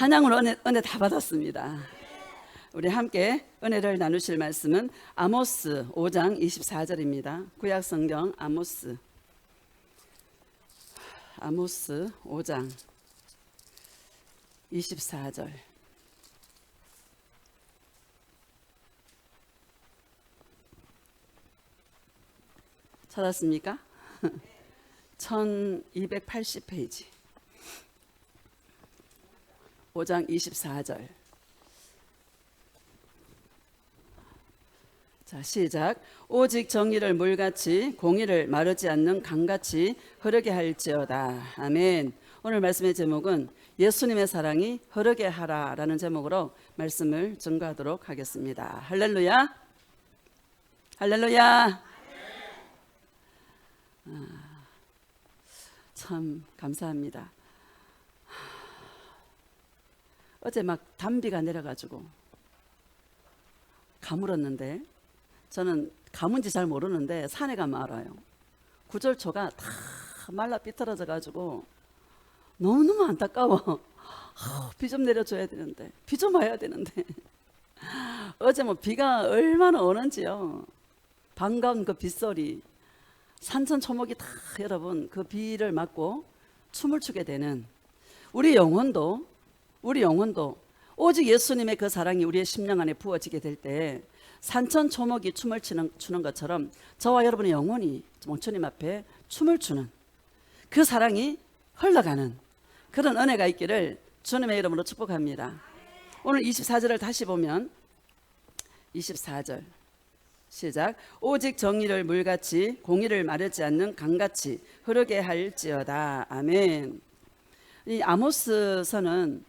찬양으로 은혜 다 받았습니다. 우리 함께 은혜를 나누실 말씀은 아모스 5장 24절입니다. 구약성경 아모스 5장 24절. 찾았습니까? 1280페이지 5장 24절. 자, 시작. 오직 정의를 물같이 공의를 마르지 않는 강같이 흐르게 할지어다. 아멘. 오늘 말씀의 제목은 예수님의 사랑이 흐르게 하라라는 제목으로 말씀을 증거하도록 하겠습니다. 할렐루야. 할렐루야. 참 감사합니다. 어제 막 단비가 내려가지고 가물었는데, 저는 가문지 잘 모르는데 산에 가면 알아요. 구절초가 다 말라 삐뚤어져 가지고 너무너무 안타까워. 비 좀 내려줘야 되는데, 비 좀 와야 되는데. 어제 뭐 비가 얼마나 오는지요. 반가운 그 빗소리, 산천초목이 다 여러분 그 비를 맞고 춤을 추게 되는 우리 영혼도 오직 예수님의 그 사랑이 우리의 심령 안에 부어지게 될 때 산천초목이 춤을 추는 것처럼 저와 여러분의 영혼이 주님 앞에 춤을 추는 그 사랑이 흘러가는 그런 은혜가 있기를 주님의 이름으로 축복합니다. 오늘 24절을 다시 보면 24절 시작. 오직 정의를 물같이 공의를 마르지 않는 강같이 흐르게 할지어다. 아멘. 이 아모스서는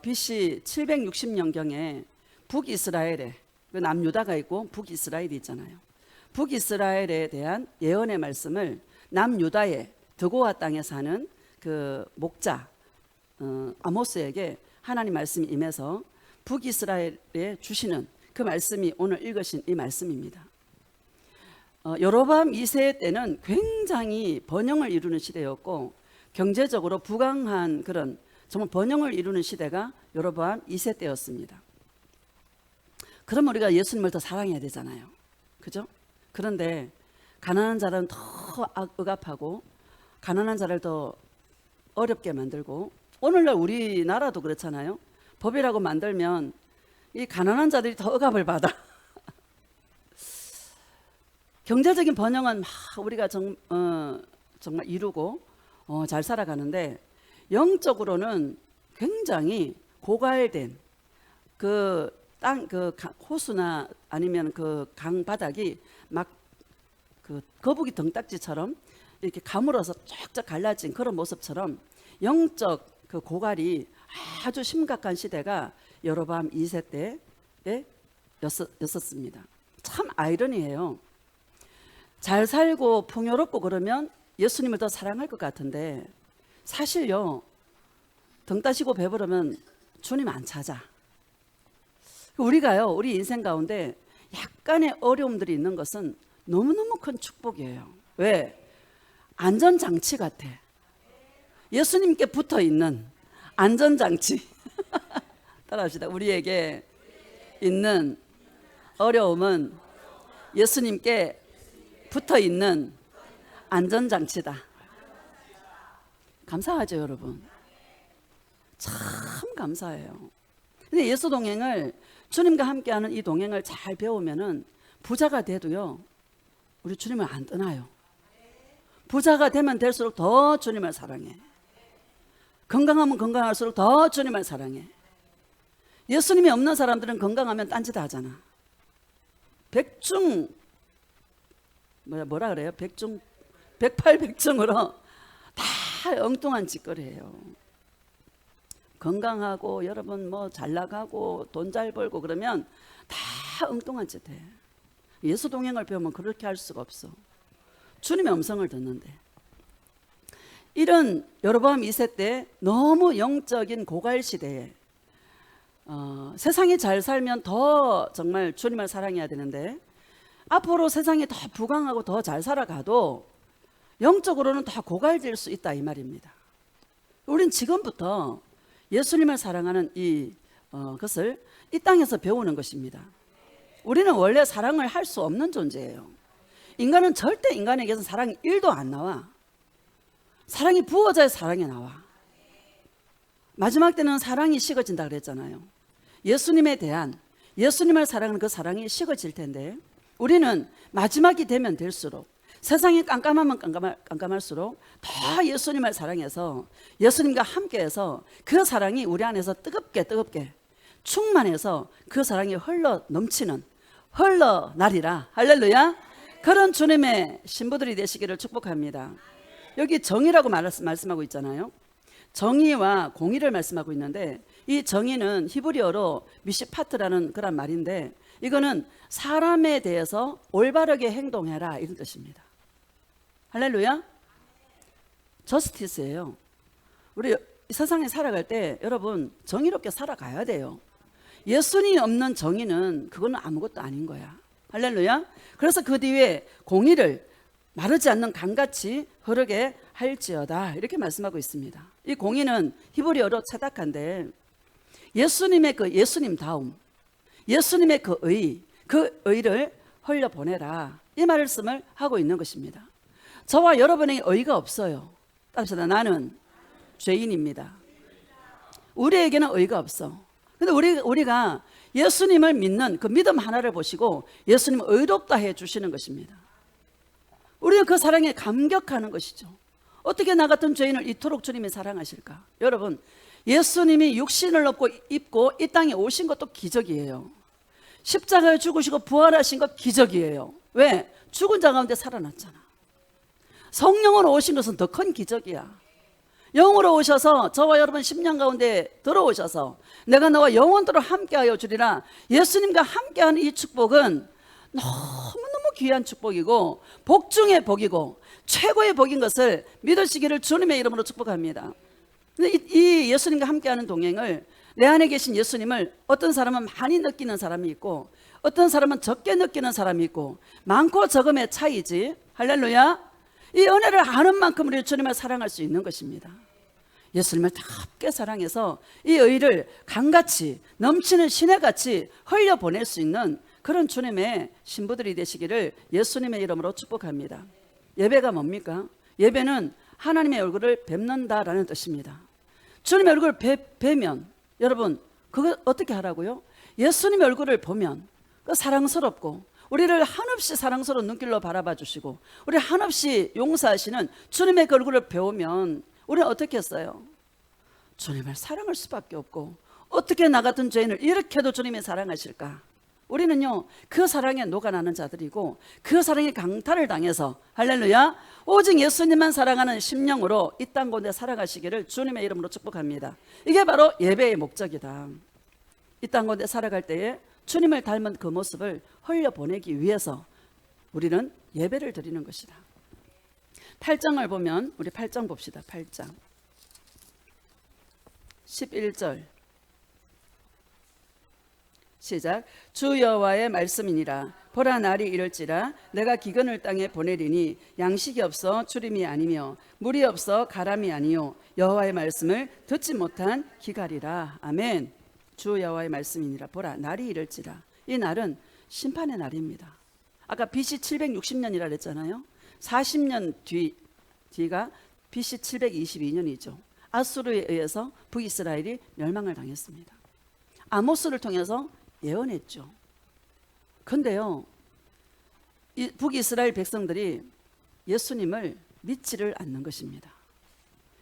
BC 760년경에 북이스라엘에 남유다가 있고 북이스라엘이 있잖아요. 북이스라엘에 대한 예언의 말씀을 남유다의 드고아 땅에 사는 그 목자 아모스에게 하나님 말씀이 임해서 북이스라엘에 주시는 그 말씀이 오늘 읽으신 이 말씀입니다. 여로보암 2세 때는 굉장히 번영을 이루는 시대였고 경제적으로 부강한 그런 정말 번영을 이루는 시대가 여로보암 2세 때였습니다. 그럼 우리가 예수님을 더 사랑해야 되잖아요. 그죠? 그런데 가난한 자는 더 억압하고 가난한 자를 더 어렵게 만들고, 오늘날 우리나라도 그렇잖아요. 법이라고 만들면 이 가난한 자들이 더 억압을 받아. 경제적인 번영은 우리가 정말 이루고 잘 살아가는데, 영적으로는 굉장히 고갈된 그 땅, 그 호수나 아니면 그 강 바닥이 막 그 거북이 등딱지처럼 이렇게 가물어서 쫙쫙 갈라진 그런 모습처럼 영적 그 고갈이 아주 심각한 시대가 여로보암 2세 때에 였었습니다. 참 아이러니해요. 잘 살고 풍요롭고 그러면 예수님을 더 사랑할 것 같은데, 사실요, 등 따시고 배부르면 주님 안 찾아. 우리가요, 우리 인생 가운데 약간의 어려움들이 있는 것은 너무너무 큰 축복이에요. 왜? 안전장치 같아. 예수님께 붙어 있는 안전장치. 따라합시다. 우리에게 있는 어려움은 예수님께 붙어 있는 안전장치다. 감사하죠, 여러분? 참 감사해요. 근데 예수 동행을, 주님과 함께하는 이 동행을 잘 배우면은 부자가 돼도요, 우리 주님을 안 떠나요. 부자가 되면 될수록 더 주님을 사랑해. 건강하면 건강할수록 더 주님을 사랑해. 예수님이 없는 사람들은 건강하면 딴짓 하잖아. 뭐라 그래요? 백팔백중으로 다 엉뚱한 짓거리예요. 건강하고 여러분 뭐 잘 나가고 돈 잘 벌고 그러면 다 엉뚱한 짓 해. 예수 동행을 배우면 그렇게 할 수가 없어. 주님의 음성을 듣는데. 이런 여로보암 2세 때 너무 영적인 고갈 시대에 세상이 잘 살면 더 정말 주님을 사랑해야 되는데, 앞으로 세상이 더 부강하고 더 잘 살아가도 영적으로는 더 고갈될 수 있다 이 말입니다. 우린 지금부터 예수님을 사랑하는 것을 이 땅에서 배우는 것입니다. 우리는 원래 사랑을 할 수 없는 존재예요. 인간은 절대 인간에게서 사랑이 1도 안 나와. 사랑이 부어져야 사랑이 나와. 마지막 때는 사랑이 식어진다 그랬잖아요. 예수님에 대한, 예수님을 사랑하는 그 사랑이 식어질 텐데, 우리는 마지막이 되면 될수록, 세상이 깜깜하면 깜깜할수록 더 예수님을 사랑해서 예수님과 함께해서 그 사랑이 우리 안에서 뜨겁게 충만해서 그 사랑이 흘러나리라. 할렐루야. 그런 주님의 신부들이 되시기를 축복합니다. 여기 정의라고 말씀하고 있잖아요. 정의와 공의를 말씀하고 있는데, 이 정의는 히브리어로 미시파트라는 그런 말인데, 이거는 사람에 대해서 올바르게 행동해라 이런 뜻입니다. 할렐루야. 저스티스예요. 우리 세상에 살아갈 때 여러분 정의롭게 살아가야 돼요. 예수님이 없는 정의는 그거는 아무것도 아닌 거야. 할렐루야. 그래서 그 뒤에 공의를 마르지 않는 강같이 흐르게 할지어다 이렇게 말씀하고 있습니다. 이 공의는 히브리어로 체다카인데, 예수님의 그 예수님다움, 예수님의 그 의를 흘려보내라 이 말씀을 하고 있는 것입니다. 저와 여러분에게 의가 없어요. 따라서 나는 죄인입니다. 우리에게는 의가 없어. 근데 우리가 예수님을 믿는 그 믿음 하나를 보시고 예수님을 의롭다 해 주시는 것입니다. 우리는 그 사랑에 감격하는 것이죠. 어떻게 나 같은 죄인을 이토록 주님이 사랑하실까? 여러분, 예수님이 육신을 입고 이 땅에 오신 것도 기적이에요. 십자가에 죽으시고 부활하신 것 기적이에요. 왜? 죽은 자 가운데 살아났잖아. 성령으로 오신 것은 더 큰 기적이야. 영으로 오셔서 저와 여러분 10년 가운데 들어오셔서 내가 너와 영원토록 함께하여 주리라. 예수님과 함께하는 이 축복은 너무너무 귀한 축복이고 복 중의 복이고 최고의 복인 것을 믿으시기를 주님의 이름으로 축복합니다. 근데 이 예수님과 함께하는 동행을, 내 안에 계신 예수님을 어떤 사람은 많이 느끼는 사람이 있고 어떤 사람은 적게 느끼는 사람이 있고, 많고 적음의 차이지. 할렐루야. 이 은혜를 아는 만큼 우리 주님을 사랑할 수 있는 것입니다. 예수님을 답게 사랑해서 이 의를 강같이 넘치는 시내같이 흘려보낼 수 있는 그런 주님의 신부들이 되시기를 예수님의 이름으로 축복합니다. 예배가 뭡니까? 예배는 하나님의 얼굴을 뵙는다라는 뜻입니다. 주님의 얼굴을 뵈면 여러분 그거 어떻게 하라고요? 예수님의 얼굴을 보면 그 사랑스럽고 우리를 한없이 사랑스러운 눈길로 바라봐 주시고 우리 한없이 용서하시는 주님의 그 얼굴을 배우면 우리는 어떻게 했어요? 주님을 사랑할 수밖에 없고, 어떻게 나 같은 죄인을 이렇게도 주님이 사랑하실까? 우리는요 그 사랑에 녹아나는 자들이고 그 사랑의 강탈을 당해서, 할렐루야, 오직 예수님만 사랑하는 심령으로 이 땅 가운데 살아가시기를 주님의 이름으로 축복합니다. 이게 바로 예배의 목적이다. 이 땅 가운데 살아갈 때에 주님을 닮은 그 모습을 흘려보내기 위해서 우리는 예배를 드리는 것이다. 8장을 보면, 우리 8장 봅시다. 8장 11절 시작. 주 여호와의 말씀이니라. 보라, 날이 이를지라 내가 기근을 땅에 보내리니 양식이 없어 주림이 아니며 물이 없어 가람이 아니요 여호와의 말씀을 듣지 못한 기갈이라. 아멘. 주 여호와의 말씀이니라. 보라, 날이 이를지라. 이 날은 심판의 날입니다. 아까 BC 760년이라 그랬잖아요. 40년 뒤가 BC 722년이죠. 아수르에 의해서 북이스라엘이 멸망을 당했습니다. 아모스를 통해서 예언했죠. 근데요, 이 북이스라엘 백성들이 예수님을 믿지를 않는 것입니다.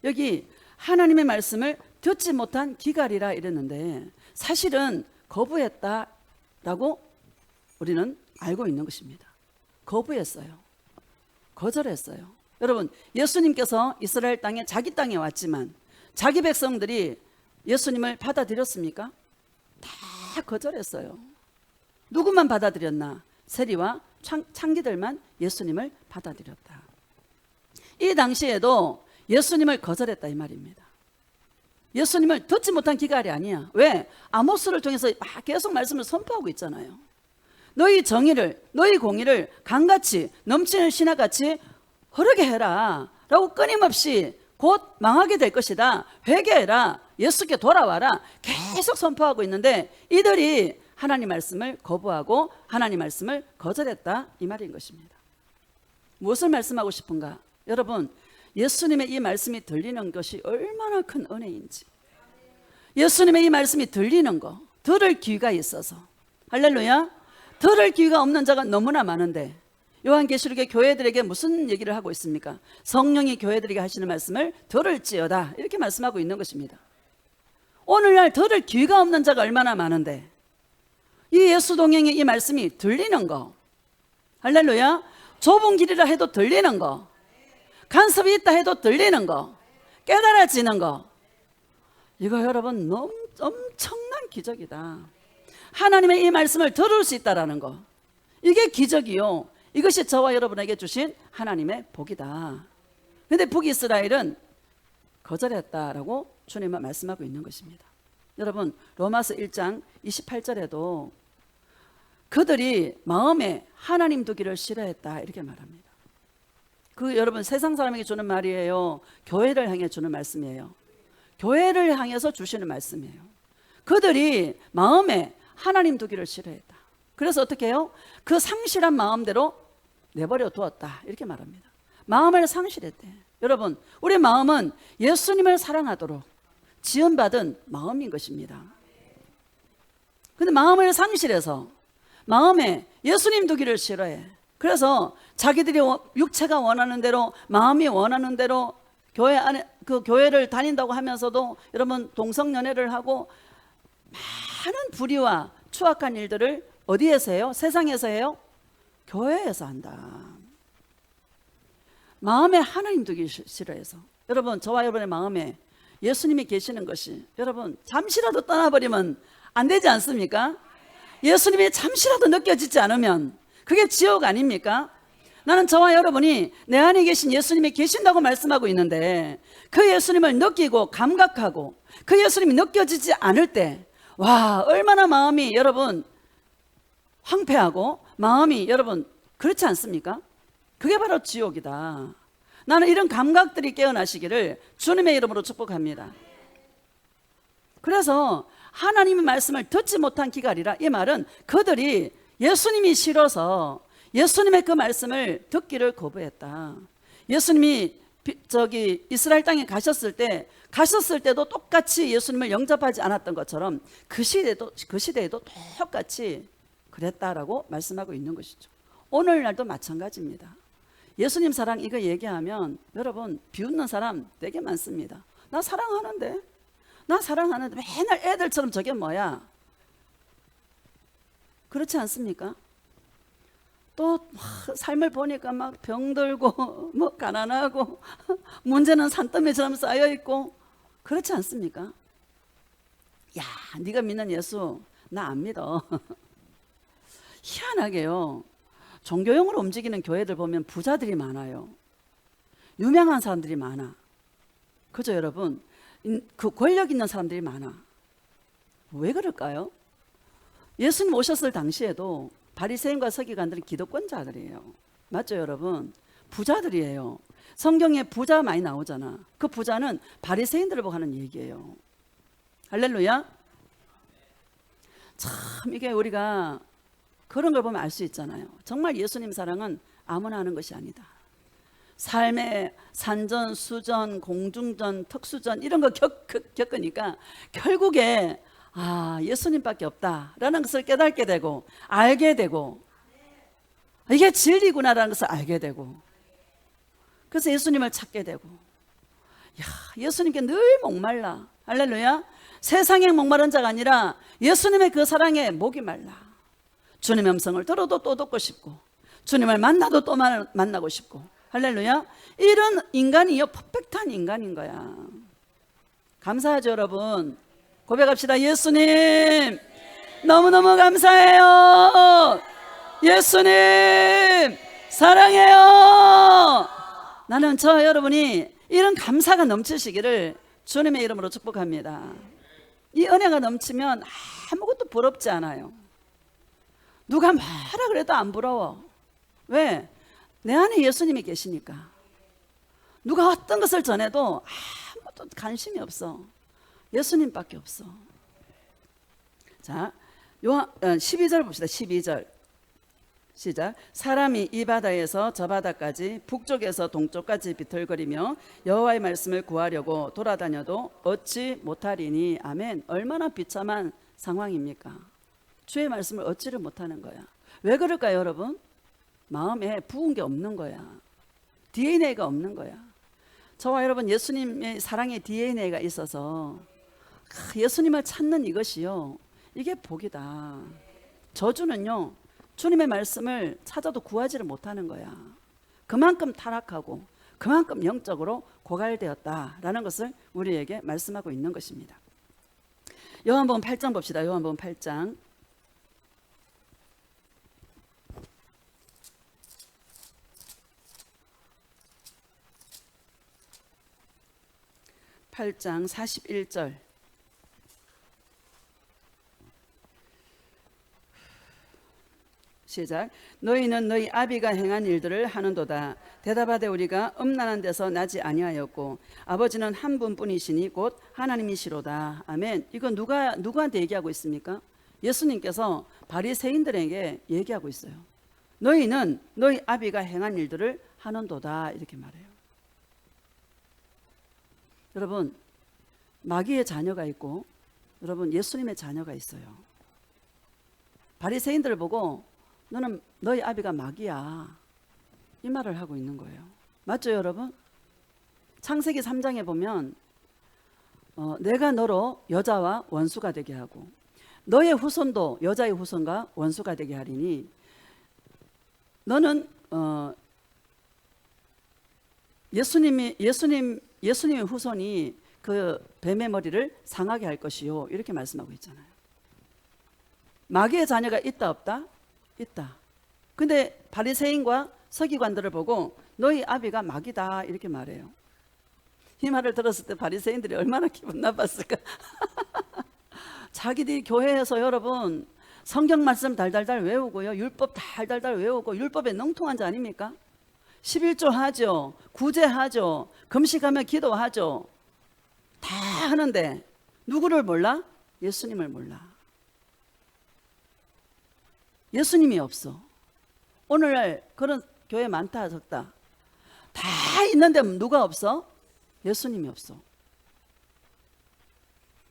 여기 하나님의 말씀을 듣지 못한 기갈이라 이랬는데 사실은 거부했다라고 우리는 알고 있는 것입니다. 거부했어요. 거절했어요. 여러분, 예수님께서 이스라엘 땅에, 자기 땅에 왔지만 자기 백성들이 예수님을 받아들였습니까? 다 거절했어요. 누구만 받아들였나? 세리와 창기들만 예수님을 받아들였다. 이 당시에도 예수님을 거절했다 이 말입니다. 예수님을 듣지 못한 기갈이 아니야. 왜? 아모스를 통해서 계속 말씀을 선포하고 있잖아요. 너희 정의를, 너희 공의를 강같이 넘치는 신화같이 흐르게 해라 라고 끊임없이 곧 망하게 될 것이다. 회개해라. 예수께 돌아와라. 계속 선포하고 있는데 이들이 하나님 말씀을 거부하고 하나님 말씀을 거절했다. 이 말인 것입니다. 무엇을 말씀하고 싶은가? 여러분, 예수님의 이 말씀이 들리는 것이 얼마나 큰 은혜인지, 예수님의 이 말씀이 들리는 거, 들을 귀가 있어서, 할렐루야, 들을 귀가 없는 자가 너무나 많은데 요한계시록의 교회들에게 무슨 얘기를 하고 있습니까? 성령이 교회들에게 하시는 말씀을 들을지어다, 이렇게 말씀하고 있는 것입니다. 오늘날 들을 귀가 없는 자가 얼마나 많은데 이 예수 동행의 이 말씀이 들리는 거, 할렐루야, 좁은 길이라 해도 들리는 거, 간섭이 있다 해도 들리는 거, 깨달아지는 거, 이거 여러분 너무 엄청난 기적이다. 하나님의 이 말씀을 들을 수 있다라는 거, 이게 기적이요. 이것이 저와 여러분에게 주신 하나님의 복이다. 그런데 북이스라엘은 거절했다라고 주님은 말씀하고 있는 것입니다. 여러분, 로마서 1장 28절에도 그들이 마음에 하나님 두기를 싫어했다, 이렇게 말합니다. 그 여러분, 세상 사람에게 주는 말이에요? 교회를 향해 주는 말씀이에요? 교회를 향해서 주시는 말씀이에요. 그들이 마음에 하나님 두기를 싫어했다. 그래서 어떻게 해요? 그 상실한 마음대로 내버려 두었다, 이렇게 말합니다. 마음을 상실했대. 여러분, 우리 마음은 예수님을 사랑하도록 지원받은 마음인 것입니다. 근데 마음을 상실해서 마음에 예수님 두기를 싫어해. 그래서 자기들이 육체가 원하는 대로, 마음이 원하는 대로 교회 안에, 그 교회를 다닌다고 하면서도 여러분 동성연애를 하고 많은 불의와 추악한 일들을 어디에서 해요? 세상에서 해요? 교회에서 한다. 마음에 하나님 두기 싫어해서. 여러분, 저와 여러분의 마음에 예수님이 계시는 것이, 여러분 잠시라도 떠나버리면 안 되지 않습니까? 예수님이 잠시라도 느껴지지 않으면 그게 지옥 아닙니까? 나는 저와 여러분이 내 안에 계신 예수님이 계신다고 말씀하고 있는데 그 예수님을 느끼고 감각하고 그 예수님이 느껴지지 않을 때, 와, 얼마나 마음이 여러분 황폐하고 마음이 여러분 그렇지 않습니까? 그게 바로 지옥이다. 나는 이런 감각들이 깨어나시기를 주님의 이름으로 축복합니다. 그래서 하나님의 말씀을 듣지 못한 기갈이라, 이 말은 그들이 예수님이 싫어서 예수님의 그 말씀을 듣기를 거부했다. 예수님이 이스라엘 땅에 가셨을 때도 똑같이 예수님을 영접하지 않았던 것처럼 그 시대에도 똑같이 그랬다라고 말씀하고 있는 것이죠. 오늘날도 마찬가지입니다. 예수님 사랑 이거 얘기하면 여러분 비웃는 사람 되게 많습니다. 나 사랑하는데 맨날 애들처럼 저게 뭐야? 그렇지 않습니까? 또 삶을 보니까 막 병들고 뭐 가난하고 문제는 산더미처럼 쌓여있고 그렇지 않습니까? 야, 네가 믿는 예수 나 안 믿어. 희한하게요, 종교용으로 움직이는 교회들 보면 부자들이 많아요. 유명한 사람들이 많아. 그죠 여러분? 그 권력 있는 사람들이 많아. 왜 그럴까요? 예수님 오셨을 당시에도 바리새인과 서기관들은 기득권자들이에요. 맞죠 여러분? 부자들이에요. 성경에 부자 많이 나오잖아. 그 부자는 바리새인들을 보고 하는 얘기예요. 할렐루야. 참 이게 우리가 그런 걸 보면 알 수 있잖아요. 정말 예수님 사랑은 아무나 하는 것이 아니다. 삶의 산전, 수전, 공중전, 특수전 이런 거 겪으니까 결국에 예수님밖에 없다라는 것을 깨닫게 되고 알게 되고 이게 진리구나라는 것을 알게 되고 그래서 예수님을 찾게 되고 예수님께 늘 목말라. 할렐루야. 세상에 목마른 자가 아니라 예수님의 그 사랑에 목이 말라. 주님의 음성을 들어도 또 듣고 싶고 주님을 만나도 또 만나고 싶고 할렐루야. 이런 인간이요 퍼펙트한 인간인 거야. 감사하죠 여러분. 고백합시다. 예수님 너무너무 감사해요. 예수님 사랑해요. 나는 저 여러분이 이런 감사가 넘치시기를 주님의 이름으로 축복합니다. 이 은혜가 넘치면 아무것도 부럽지 않아요. 누가 뭐라 그래도 안 부러워. 왜? 내 안에 예수님이 계시니까. 누가 어떤 것을 전해도 아무것도 관심이 없어. 예수님밖에 없어. 자, 12절 봅시다. 12절 시작. 사람이 이 바다에서 저 바다까지 북쪽에서 동쪽까지 비틀거리며 여호와의 말씀을 구하려고 돌아다녀도 얻지 못하리니. 아멘. 얼마나 비참한 상황입니까? 주의 말씀을 얻지를 못하는 거야. 왜 그럴까요, 여러분? 마음에 부은 게 없는 거야. DNA가 없는 거야. 저와 여러분 예수님의 사랑의 DNA가 있어서 예수님을 찾는 이것이요, 이게 복이다. 저주는요, 주님의 말씀을 찾아도 구하지를 못하는 거야. 그만큼 타락하고 그만큼 영적으로 고갈되었다라는 것을 우리에게 말씀하고 있는 것입니다. 요한복음 8장 봅시다. 요한복음 8장 8장 41절 시작. 너희는 너희 아비가 행한 일들을 하는도다. 대답하되 우리가 음란한 데서 나지 아니하였고 아버지는 한 분뿐이시니 곧 하나님이시로다. 아멘. 이건 누구한테 얘기하고 있습니까? 예수님께서 바리새인들에게 얘기하고 있어요. 너희는 너희 아비가 행한 일들을 하는도다, 이렇게 말해요. 여러분, 마귀의 자녀가 있고 여러분 예수님의 자녀가 있어요. 바리새인들을 보고 너는 너희 아비가 마귀야, 이 말을 하고 있는 거예요. 맞죠, 여러분? 창세기 3장에 보면 내가 너로 여자와 원수가 되게 하고 너의 후손도 여자의 후손과 원수가 되게 하리니 너는 예수님의 후손이 그 뱀의 머리를 상하게 할 것이요, 이렇게 말씀하고 있잖아요. 마귀의 자녀가 있다 없다? 있다. 근데 바리새인과 서기관들을 보고 너희 아비가 마귀다, 이렇게 말해요. 이 말을 들었을 때 바리새인들이 얼마나 기분 나빴을까. 자기들이 교회에서 여러분 성경 말씀 달달달 외우고요, 율법 달달달 외우고 율법에 능통한 자 아닙니까? 11조 하죠, 구제하죠, 금식하며 기도하죠, 다 하는데 누구를 몰라? 예수님을 몰라. 예수님이 없어. 오늘날 그런 교회 많다 적다 다 있는데 누가 없어? 예수님이 없어.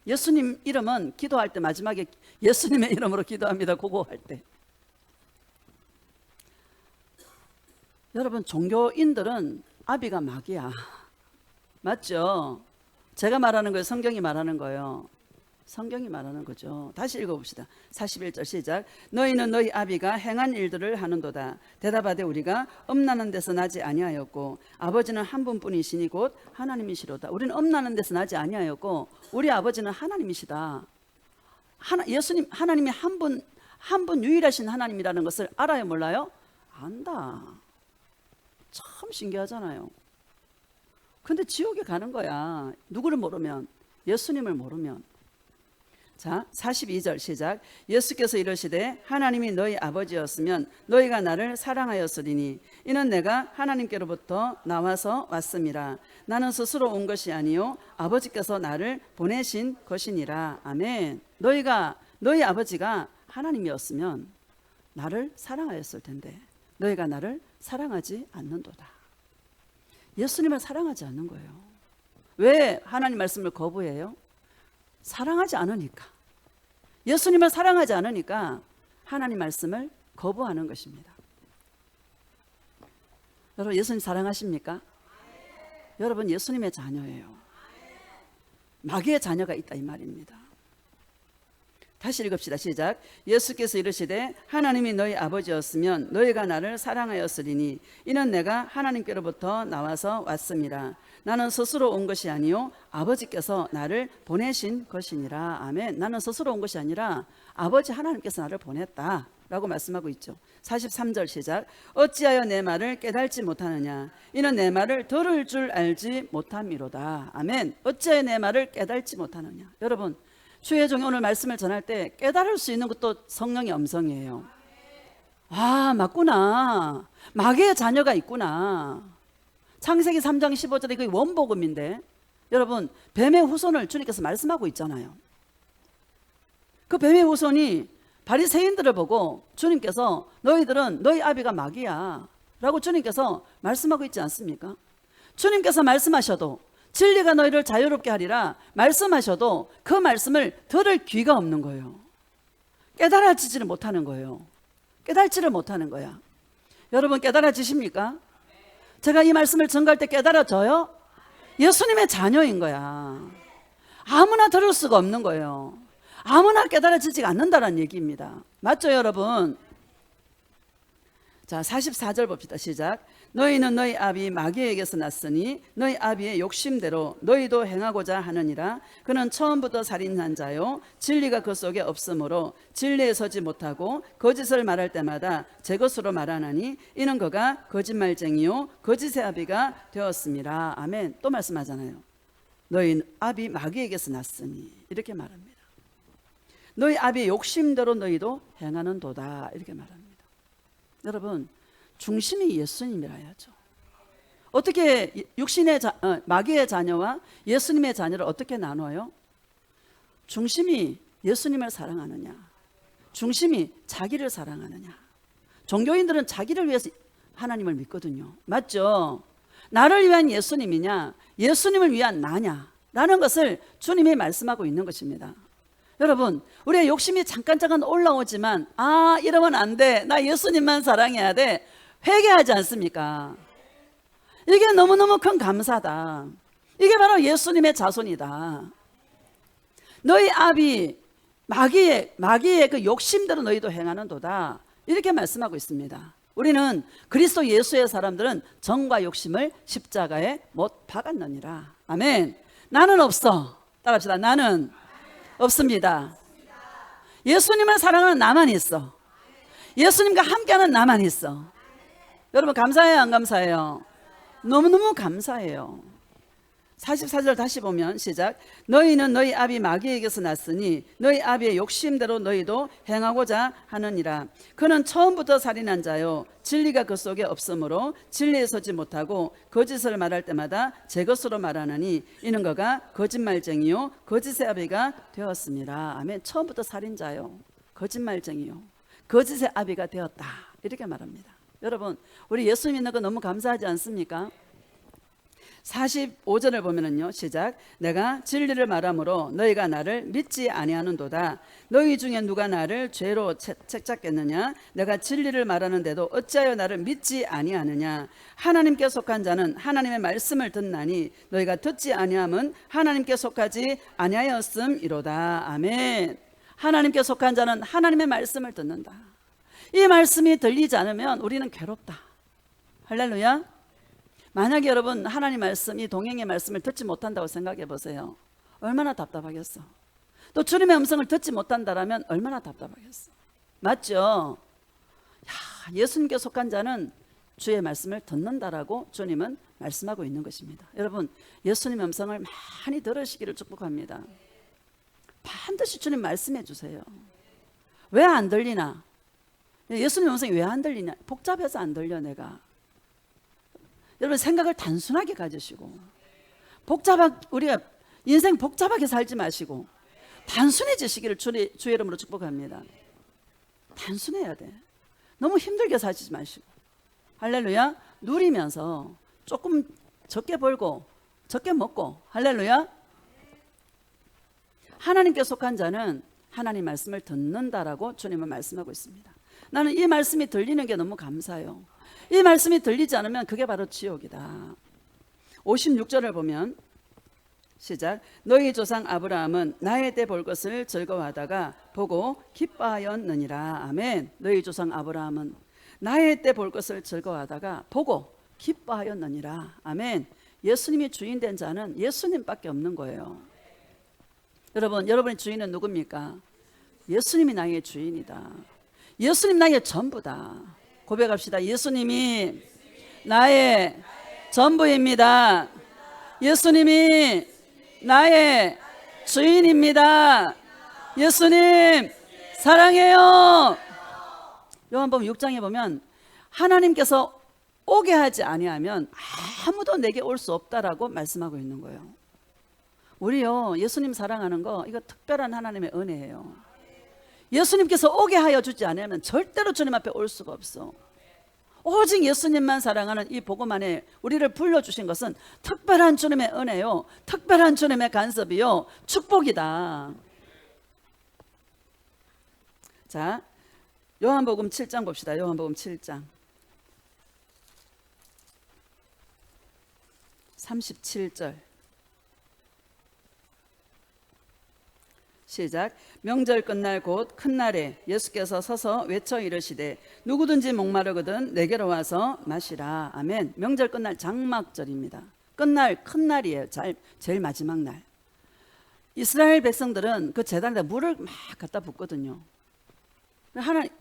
예수님 이름은 기도할 때 마지막에 예수님의 이름으로 기도합니다. 그거 할 때. 여러분, 종교인들은 아비가 마귀야. 맞죠? 제가 말하는 거예요, 성경이 말하는 거예요? 성경이 말하는 거죠. 다시 읽어봅시다. 41절 시작. 너희는 너희 아비가 행한 일들을 하는도다. 대답하되 우리가 음란한 데서 나지 아니하였고 아버지는 한 분뿐이시니 곧 하나님이시로다. 우리는 음란한 데서 나지 아니하였고 우리 아버지는 하나님이시다. 예수님 하나님이 한 분 유일하신 하나님이라는 것을 알아요, 몰라요? 안다. 참 신기하잖아요. 근데 지옥에 가는 거야, 누구를 모르면. 예수님을 모르면. 자, 42절 시작. 예수께서 이르시되 하나님이 너희 아버지였으면 너희가 나를 사랑하였으리니 이는 내가 하나님께로부터 나와서 왔음이라. 나는 스스로 온 것이 아니요 아버지께서 나를 보내신 것이니라. 아멘. 너희 아버지가 하나님이었으면 나를 사랑하였을 텐데 너희가 나를 사랑하지 않는도다. 예수님을 사랑하지 않는 거예요. 왜 하나님 말씀을 거부해요? 사랑하지 않으니까. 예수님을 사랑하지 않으니까 하나님 말씀을 거부하는 것입니다. 여러분, 예수님 사랑하십니까? 여러분, 예수님의 자녀예요. 마귀의 자녀가 있다, 이 말입니다. 다시 읽읍시다. 시작. 예수께서 이르시되 하나님이 너희 아버지였으면 너희가 나를 사랑하였으리니 이는 내가 하나님께로부터 나와서 왔음이라. 나는 스스로 온 것이 아니요 아버지께서 나를 보내신 것이니라. 아멘. 나는 스스로 온 것이 아니라 아버지 하나님께서 나를 보냈다 라고 말씀하고 있죠. 43절 시작. 어찌하여 내 말을 깨달지 못하느냐 이는 내 말을 들을 줄 알지 못함이로다. 아멘. 어찌하여 내 말을 깨달지 못하느냐. 여러분, 주의 종이 오늘 말씀을 전할 때 깨달을 수 있는 것도 성령의 음성이에요. 아, 맞구나. 마귀의 자녀가 있구나. 창세기 3장 15절에 그게 원복음인데 여러분 뱀의 후손을 주님께서 말씀하고 있잖아요. 그 뱀의 후손이 바리새인들을 보고 주님께서 너희들은 너희 아비가 마귀야 라고 주님께서 말씀하고 있지 않습니까? 주님께서 말씀하셔도 진리가 너희를 자유롭게 하리라 말씀하셔도 그 말씀을 들을 귀가 없는 거예요. 깨달아지지를 못하는 거예요. 깨달지를 못하는 거야. 여러분 깨달아지십니까? 제가 이 말씀을 전가할 때 깨달아져요? 예수님의 자녀인 거야. 아무나 들을 수가 없는 거예요. 아무나 깨달아지지 않는다는 얘기입니다. 맞죠 여러분? 자 44절 봅시다. 시작. 너희는 너희 아비 마귀에게서 났으니 너희 아비의 욕심대로 너희도 행하고자 하느니라. 그는 처음부터 살인한 자요 진리가 그 속에 없으므로 진리에 서지 못하고 거짓을 말할 때마다 제 것으로 말하나니 이는 그가 거짓말쟁이요 거짓의 아비가 되었습니다. 아멘. 또 말씀하잖아요. 너희 아비 마귀에게서 났으니 이렇게 말합니다. 너희 아비의 욕심대로 너희도 행하는 도다 이렇게 말합니다. 여러분 중심이 예수님이라 해야죠. 어떻게 육신의 마귀의 자녀와 예수님의 자녀를 어떻게 나눠요? 중심이 예수님을 사랑하느냐, 중심이 자기를 사랑하느냐. 종교인들은 자기를 위해서 하나님을 믿거든요. 맞죠? 나를 위한 예수님이냐 예수님을 위한 나냐 라는 것을 주님이 말씀하고 있는 것입니다. 여러분 우리의 욕심이 잠깐 올라오지만 이러면 안 돼, 나 예수님만 사랑해야 돼, 회개하지 않습니까? 이게 너무너무 큰 감사다. 이게 바로 예수님의 자손이다. 너희 아비 마귀의 그 욕심대로 너희도 행하는 도다 이렇게 말씀하고 있습니다. 우리는 그리스도 예수의 사람들은 정과 욕심을 십자가에 못 박았느니라. 아멘. 나는 없어. 따라합시다. 나는 없습니다. 예수님을 사랑하는 나만 있어. 예수님과 함께하는 나만 있어. 여러분 감사해요 안 감사해요? 너무너무 감사해요. 44절 다시 보면 시작. 너희는 너희 아비 마귀에게서 났으니 너희 아비의 욕심대로 너희도 행하고자 하느니라. 그는 처음부터 살인한 자요 진리가 그 속에 없으므로 진리에 서지 못하고 거짓을 말할 때마다 제 것으로 말하나니 이는 그가 거짓말쟁이요 거짓의 아비가 되었습니다. 아멘. 처음부터 살인자요 거짓말쟁이요 거짓의 아비가 되었다 이렇게 말합니다. 여러분 우리 예수 믿는 거 너무 감사하지 않습니까? 45절을 보면은요 시작. 내가 진리를 말함으로 너희가 나를 믿지 아니하는도다. 너희 중에 누가 나를 죄로 책잡겠느냐? 내가 진리를 말하는데도 어찌하여 나를 믿지 아니하느냐? 하나님께 속한 자는 하나님의 말씀을 듣나니 너희가 듣지 아니함은 하나님께 속하지 아니하였음이로다. 아멘. 하나님께 속한 자는 하나님의 말씀을 듣는다. 이 말씀이 들리지 않으면 우리는 괴롭다. 할렐루야. 만약에 여러분 하나님 말씀, 이 동행의 말씀을 듣지 못한다고 생각해 보세요. 얼마나 답답하겠어. 또 주님의 음성을 듣지 못한다라면 얼마나 답답하겠어. 맞죠? 예수님께 속한 자는 주의 말씀을 듣는다라고 주님은 말씀하고 있는 것입니다. 여러분 예수님의 음성을 많이 들으시기를 축복합니다. 반드시 주님 말씀해 주세요. 왜 안 들리나? 예수님 음성이 왜 안 들리냐? 복잡해서 안 들려 내가. 여러분 생각을 단순하게 가지시고 우리가 인생 복잡하게 살지 마시고 단순해지시기를 주의 이름으로 축복합니다. 단순해야 돼. 너무 힘들게 살지 마시고 할렐루야. 누리면서 조금 적게 벌고 적게 먹고 할렐루야. 하나님께 속한 자는 하나님 말씀을 듣는다라고 주님은 말씀하고 있습니다. 나는 이 말씀이 들리는 게 너무 감사해요. 이 말씀이 들리지 않으면 그게 바로 지옥이다. 56절을 보면 시작. 너희 조상 아브라함은 나의 때 볼 것을 즐거워하다가 보고 기뻐하였느니라. 아멘. 너희 조상 아브라함은 나의 때 볼 것을 즐거워하다가 보고 기뻐하였느니라. 아멘. 예수님이 주인 된 자는 예수님밖에 없는 거예요. 여러분, 여러분의 주인은 누굽니까? 예수님이 나의 주인이다. 예수님 나의 전부다. 고백합시다. 예수님이 나의 전부입니다. 예수님이 나의 주인입니다. 예수님 사랑해요. 요한복음 6장에 보면 하나님께서 오게 하지 아니하면 아무도 내게 올 수 없다라고 말씀하고 있는 거예요. 우리요, 예수님 사랑하는 거 이거 특별한 하나님의 은혜예요. 예수님께서 오게 하여 주지 않으면 절대로 주님 앞에 올 수가 없어. 오직 예수님만 사랑하는 이 복음 안에 우리를 불러주신 것은 특별한 주님의 은혜요, 특별한 주님의 간섭이요, 축복이다. 자, 요한복음 7장 봅시다. 요한복음 7장 37절 시작. 명절 끝날 곧 큰 날에 예수께서 서서 외쳐 이르시되 누구든지 목마르거든 내게로 와서 마시라. 아멘. 명절 끝날 장막절입니다. 끝날 큰 날이에요. 제일 마지막 날. 이스라엘 백성들은 그 제단에다 물을 막 갖다 붓거든요.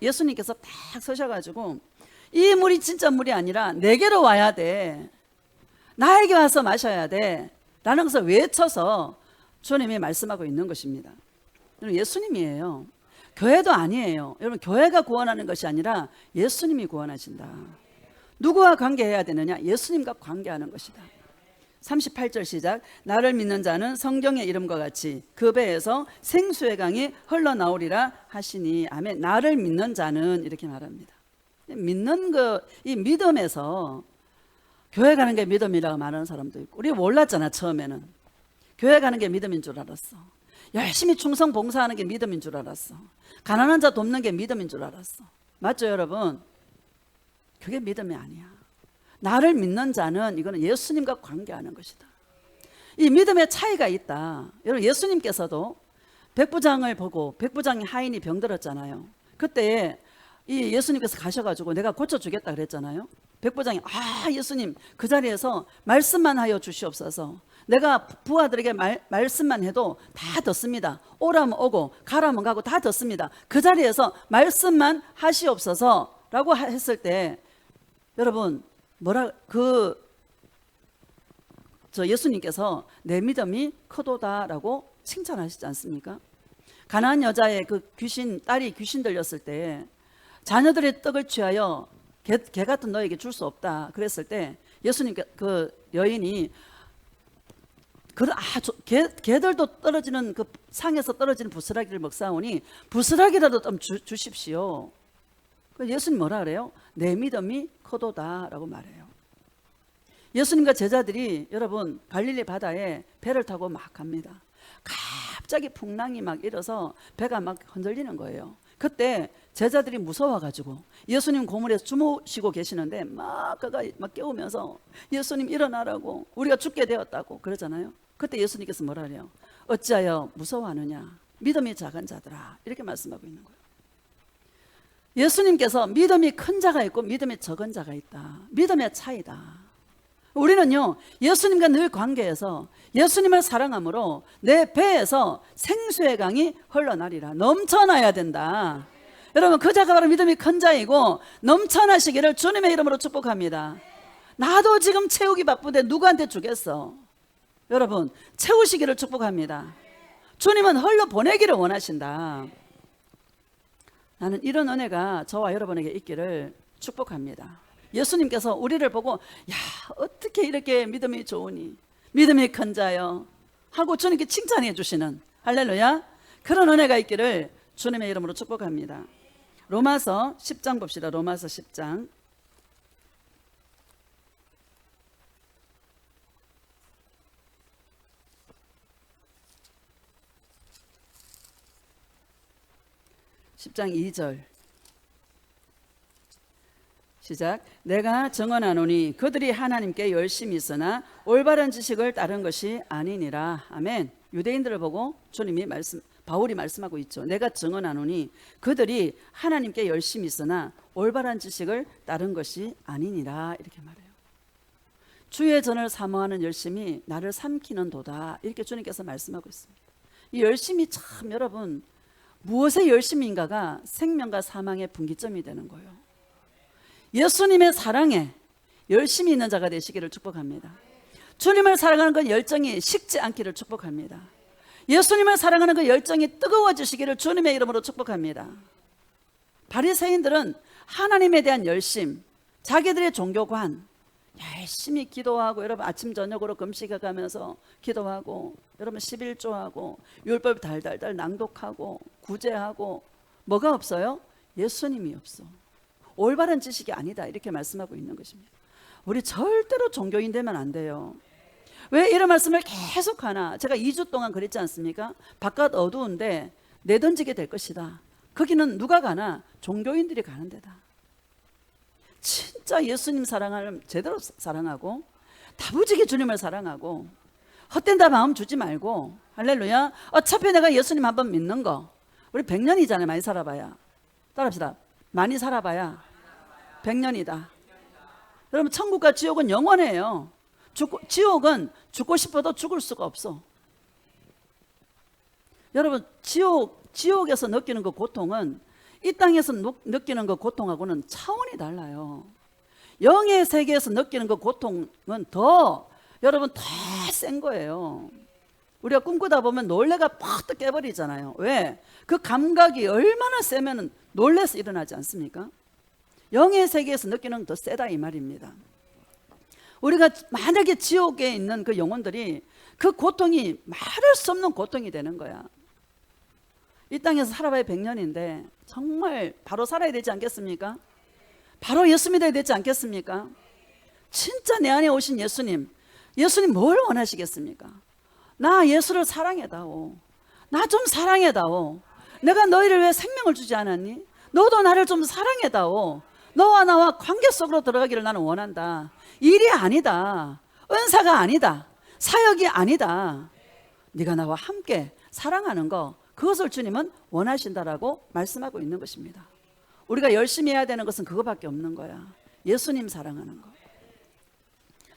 예수님께서 딱 서셔가지고 이 물이 진짜 물이 아니라 내게로 와야 돼, 나에게 와서 마셔야 돼 라는 것을 외쳐서 주님이 말씀하고 있는 것입니다. 예수님이에요. 교회도 아니에요. 여러분, 교회가 구원하는 것이 아니라 예수님이 구원하신다. 누구와 관계해야 되느냐? 예수님과 관계하는 것이다. 38절 시작. 나를 믿는 자는 성경의 이름과 같이 그 배에서 생수의 강이 흘러나오리라 하시니. 아멘. 나를 믿는 자는 이렇게 말합니다. 믿는 이 믿음에서 교회 가는 게 믿음이라고 말하는 사람도 있고, 우리 몰랐잖아. 처음에는 교회 가는 게 믿음인 줄 알았어. 열심히 충성 봉사하는 게 믿음인 줄 알았어. 가난한 자 돕는 게 믿음인 줄 알았어. 맞죠, 여러분? 그게 믿음이 아니야. 나를 믿는 자는 이거는 예수님과 관계하는 것이다. 이 믿음의 차이가 있다. 여러분, 예수님께서도 백부장을 보고 백부장이 하인이 병들었잖아요. 그때 이 예수님께서 가셔가지고 내가 고쳐주겠다 그랬잖아요. 백부장이 예수님 그 자리에서 말씀만 하여 주시옵소서. 내가 부하들에게 말씀만 해도 다 듣습니다. 오라면 오고 가라면 가고 다 듣습니다. 그 자리에서 말씀만 하시옵소서 라고 했을 때, 여러분 예수님께서 내 믿음이 크도다라고 칭찬하시지 않습니까? 가나안 여자의 그 딸이 귀신 들렸을 때 자녀들의 떡을 취하여 개 같은 너에게 줄 수 없다 그랬을 때 예수님께 그 여인이 개들도 떨어지는 그 상에서 떨어지는 부스라기를 먹사오니 부스라기라도 좀 주십시오. 예수님 뭐라 그래요? 내 믿음이 크도다라고 말해요. 예수님과 제자들이 여러분 갈릴리 바다에 배를 타고 막 갑니다. 갑자기 풍랑이 막 일어서 배가 막 흔들리는 거예요. 그때 제자들이 무서워가지고 예수님 고물에서 주무시고 계시는데 막 깨우면서 예수님 일어나라고, 우리가 죽게 되었다고 그러잖아요. 그때 예수님께서 뭐라 그래요? 어찌하여 무서워하느냐, 믿음이 작은 자들아, 이렇게 말씀하고 있는 거예요. 예수님께서 믿음이 큰 자가 있고 믿음이 적은 자가 있다. 믿음의 차이다. 우리는요, 예수님과 늘 관계해서 예수님을 사랑함으로 내 배에서 생수의 강이 흘러나리라. 넘쳐나야 된다. 여러분, 그 자가 바로 믿음이 큰 자이고 넘쳐나시기를 주님의 이름으로 축복합니다. 나도 지금 채우기 바쁜데 누구한테 주겠어? 여러분, 채우시기를 축복합니다. 주님은 흘러보내기를 원하신다. 나는 이런 은혜가 저와 여러분에게 있기를 축복합니다. 예수님께서 우리를 보고 야, 어떻게 이렇게 믿음이 좋으니, 믿음이 큰 자여 하고 주님께 칭찬해 주시는, 할렐루야, 그런 은혜가 있기를 주님의 이름으로 축복합니다. 로마서 10장 봅시다. 로마서 10장 10장 2절 시작. 내가 증언하노니 그들이 하나님께 열심히 있으나 올바른 지식을 따른 것이 아니니라. 아멘. 유대인들을 보고 바울이 말씀하고 있죠. 내가 증언하노니 그들이 하나님께 열심히 있으나 올바른 지식을 따른 것이 아니니라. 이렇게 말해요. 주의 전을 사모하는 열심이 나를 삼키는 도다. 이렇게 주님께서 말씀하고 있습니다. 이 열심이 참, 여러분, 무엇의 열심인가가 생명과 사망의 분기점이 되는 거예요. 예수님의 사랑에 열심히 있는 자가 되시기를 축복합니다. 주님을 사랑하는 그 열정이 식지 않기를 축복합니다. 예수님을 사랑하는 그 열정이 뜨거워지시기를 주님의 이름으로 축복합니다. 바리새인들은 하나님에 대한 열심, 자기들의 종교관, 열심히 기도하고, 여러분 아침 저녁으로 금식해 가면서 기도하고, 여러분 11조하고 율법 달달달 낭독하고 구제하고, 뭐가 없어요? 예수님이 없어. 올바른 지식이 아니다, 이렇게 말씀하고 있는 것입니다. 우리 절대로 종교인 되면 안 돼요. 왜 이런 말씀을 계속 하나? 제가 2주 동안 그랬지 않습니까? 바깥 어두운데 내던지게 될 것이다. 거기는 누가 가나? 종교인들이 가는 데다. 진짜 예수님 사랑하면 제대로 사랑하고, 다부지게 주님을 사랑하고, 헛된 다 마음 주지 말고, 할렐루야. 어차피 내가 예수님 한번 믿는 거, 우리 100년이잖아요. 많이 살아봐야. 따라합시다. 많이 살아봐야 100년이다. 여러분 천국과 지옥은 영원해요. 지옥은 죽고 싶어도 죽을 수가 없어. 여러분 지옥에서 느끼는 그 고통은 이 땅에서 느끼는 그 고통하고는 차원이 달라요. 영의 세계에서 느끼는 그 고통은 더, 여러분 더 센 거예요. 우리가 꿈꾸다 보면 놀래가 팍 깨버리잖아요. 왜? 그 감각이 얼마나 세면 놀래서 일어나지 않습니까? 영의 세계에서 느끼는 더 세다, 이 말입니다. 우리가 만약에 지옥에 있는 그 영혼들이 그 고통이 말할 수 없는 고통이 되는 거야. 이 땅에서 살아봐야 100년인데 정말 바로 살아야 되지 않겠습니까? 바로 예수 믿어야 되지 않겠습니까? 진짜 내 안에 오신 예수님 뭘 원하시겠습니까? 나 예수를 사랑해다오. 나 좀 사랑해다오. 내가 너희를 왜 생명을 주지 않았니? 너도 나를 좀 사랑해다오. 너와 나와 관계 속으로 들어가기를 나는 원한다. 일이 아니다. 은사가 아니다. 사역이 아니다. 네가 나와 함께 사랑하는 거, 그것을 주님은 원하신다라고 말씀하고 있는 것입니다. 우리가 열심히 해야 되는 것은 그거밖에 없는 거야. 예수님 사랑하는 거.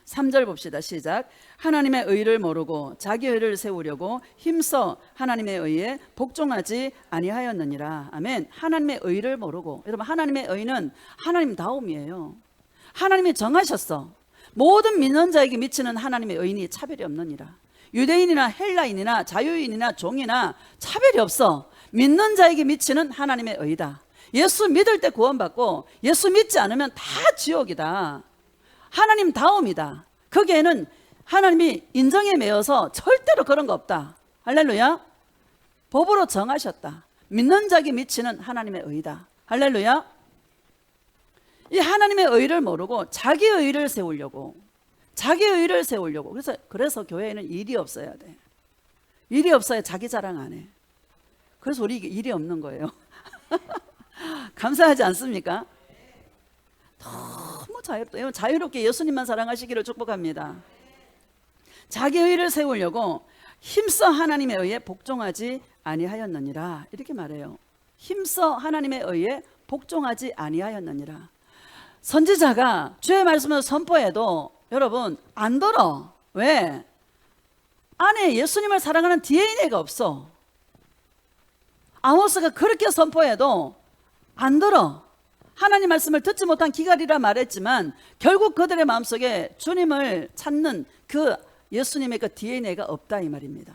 3절 봅시다. 시작. 하나님의 의를 모르고 자기 의를 세우려고 힘써 하나님의 의에 복종하지 아니하였느니라. 아멘. 하나님의 의를 모르고, 여러분 하나님의 의는 하나님다움이에요. 하나님이 정하셨어. 모든 믿는 자에게 미치는 하나님의 의인이 차별이 없느니라. 유대인이나 헬라인이나 자유인이나 종이나 차별이 없어. 믿는 자에게 미치는 하나님의 의다. 예수 믿을 때 구원받고 예수 믿지 않으면 다 지옥이다. 하나님 다움이다. 거기에는 하나님이 인정에 매여서 절대로 그런 거 없다. 할렐루야. 법으로 정하셨다. 믿는 자에게 미치는 하나님의 의다. 할렐루야. 이 하나님의 의를 모르고 자기 의를 세우려고, 자기 의를 세우려고. 그래서 교회에는 일이 없어야 돼. 일이 없어야 자기 자랑 안 해. 그래서 우리 일이 없는 거예요. 감사하지 않습니까? 너무 자유롭다. 자유롭게 예수님만 사랑하시기를 축복합니다. 자기 의를 세우려고 힘써 하나님의 의에 복종하지 아니하였느니라. 이렇게 말해요. 힘써 하나님의 의에 복종하지 아니하였느니라. 선지자가 주의 말씀을 선포해도 여러분 안 들어. 왜? 안에 예수님을 사랑하는 DNA가 없어. 아모스가 그렇게 선포해도 안 들어. 하나님 말씀을 듣지 못한 기갈이라 말했지만 결국 그들의 마음속에 주님을 찾는 그 예수님의 그 DNA가 없다, 이 말입니다.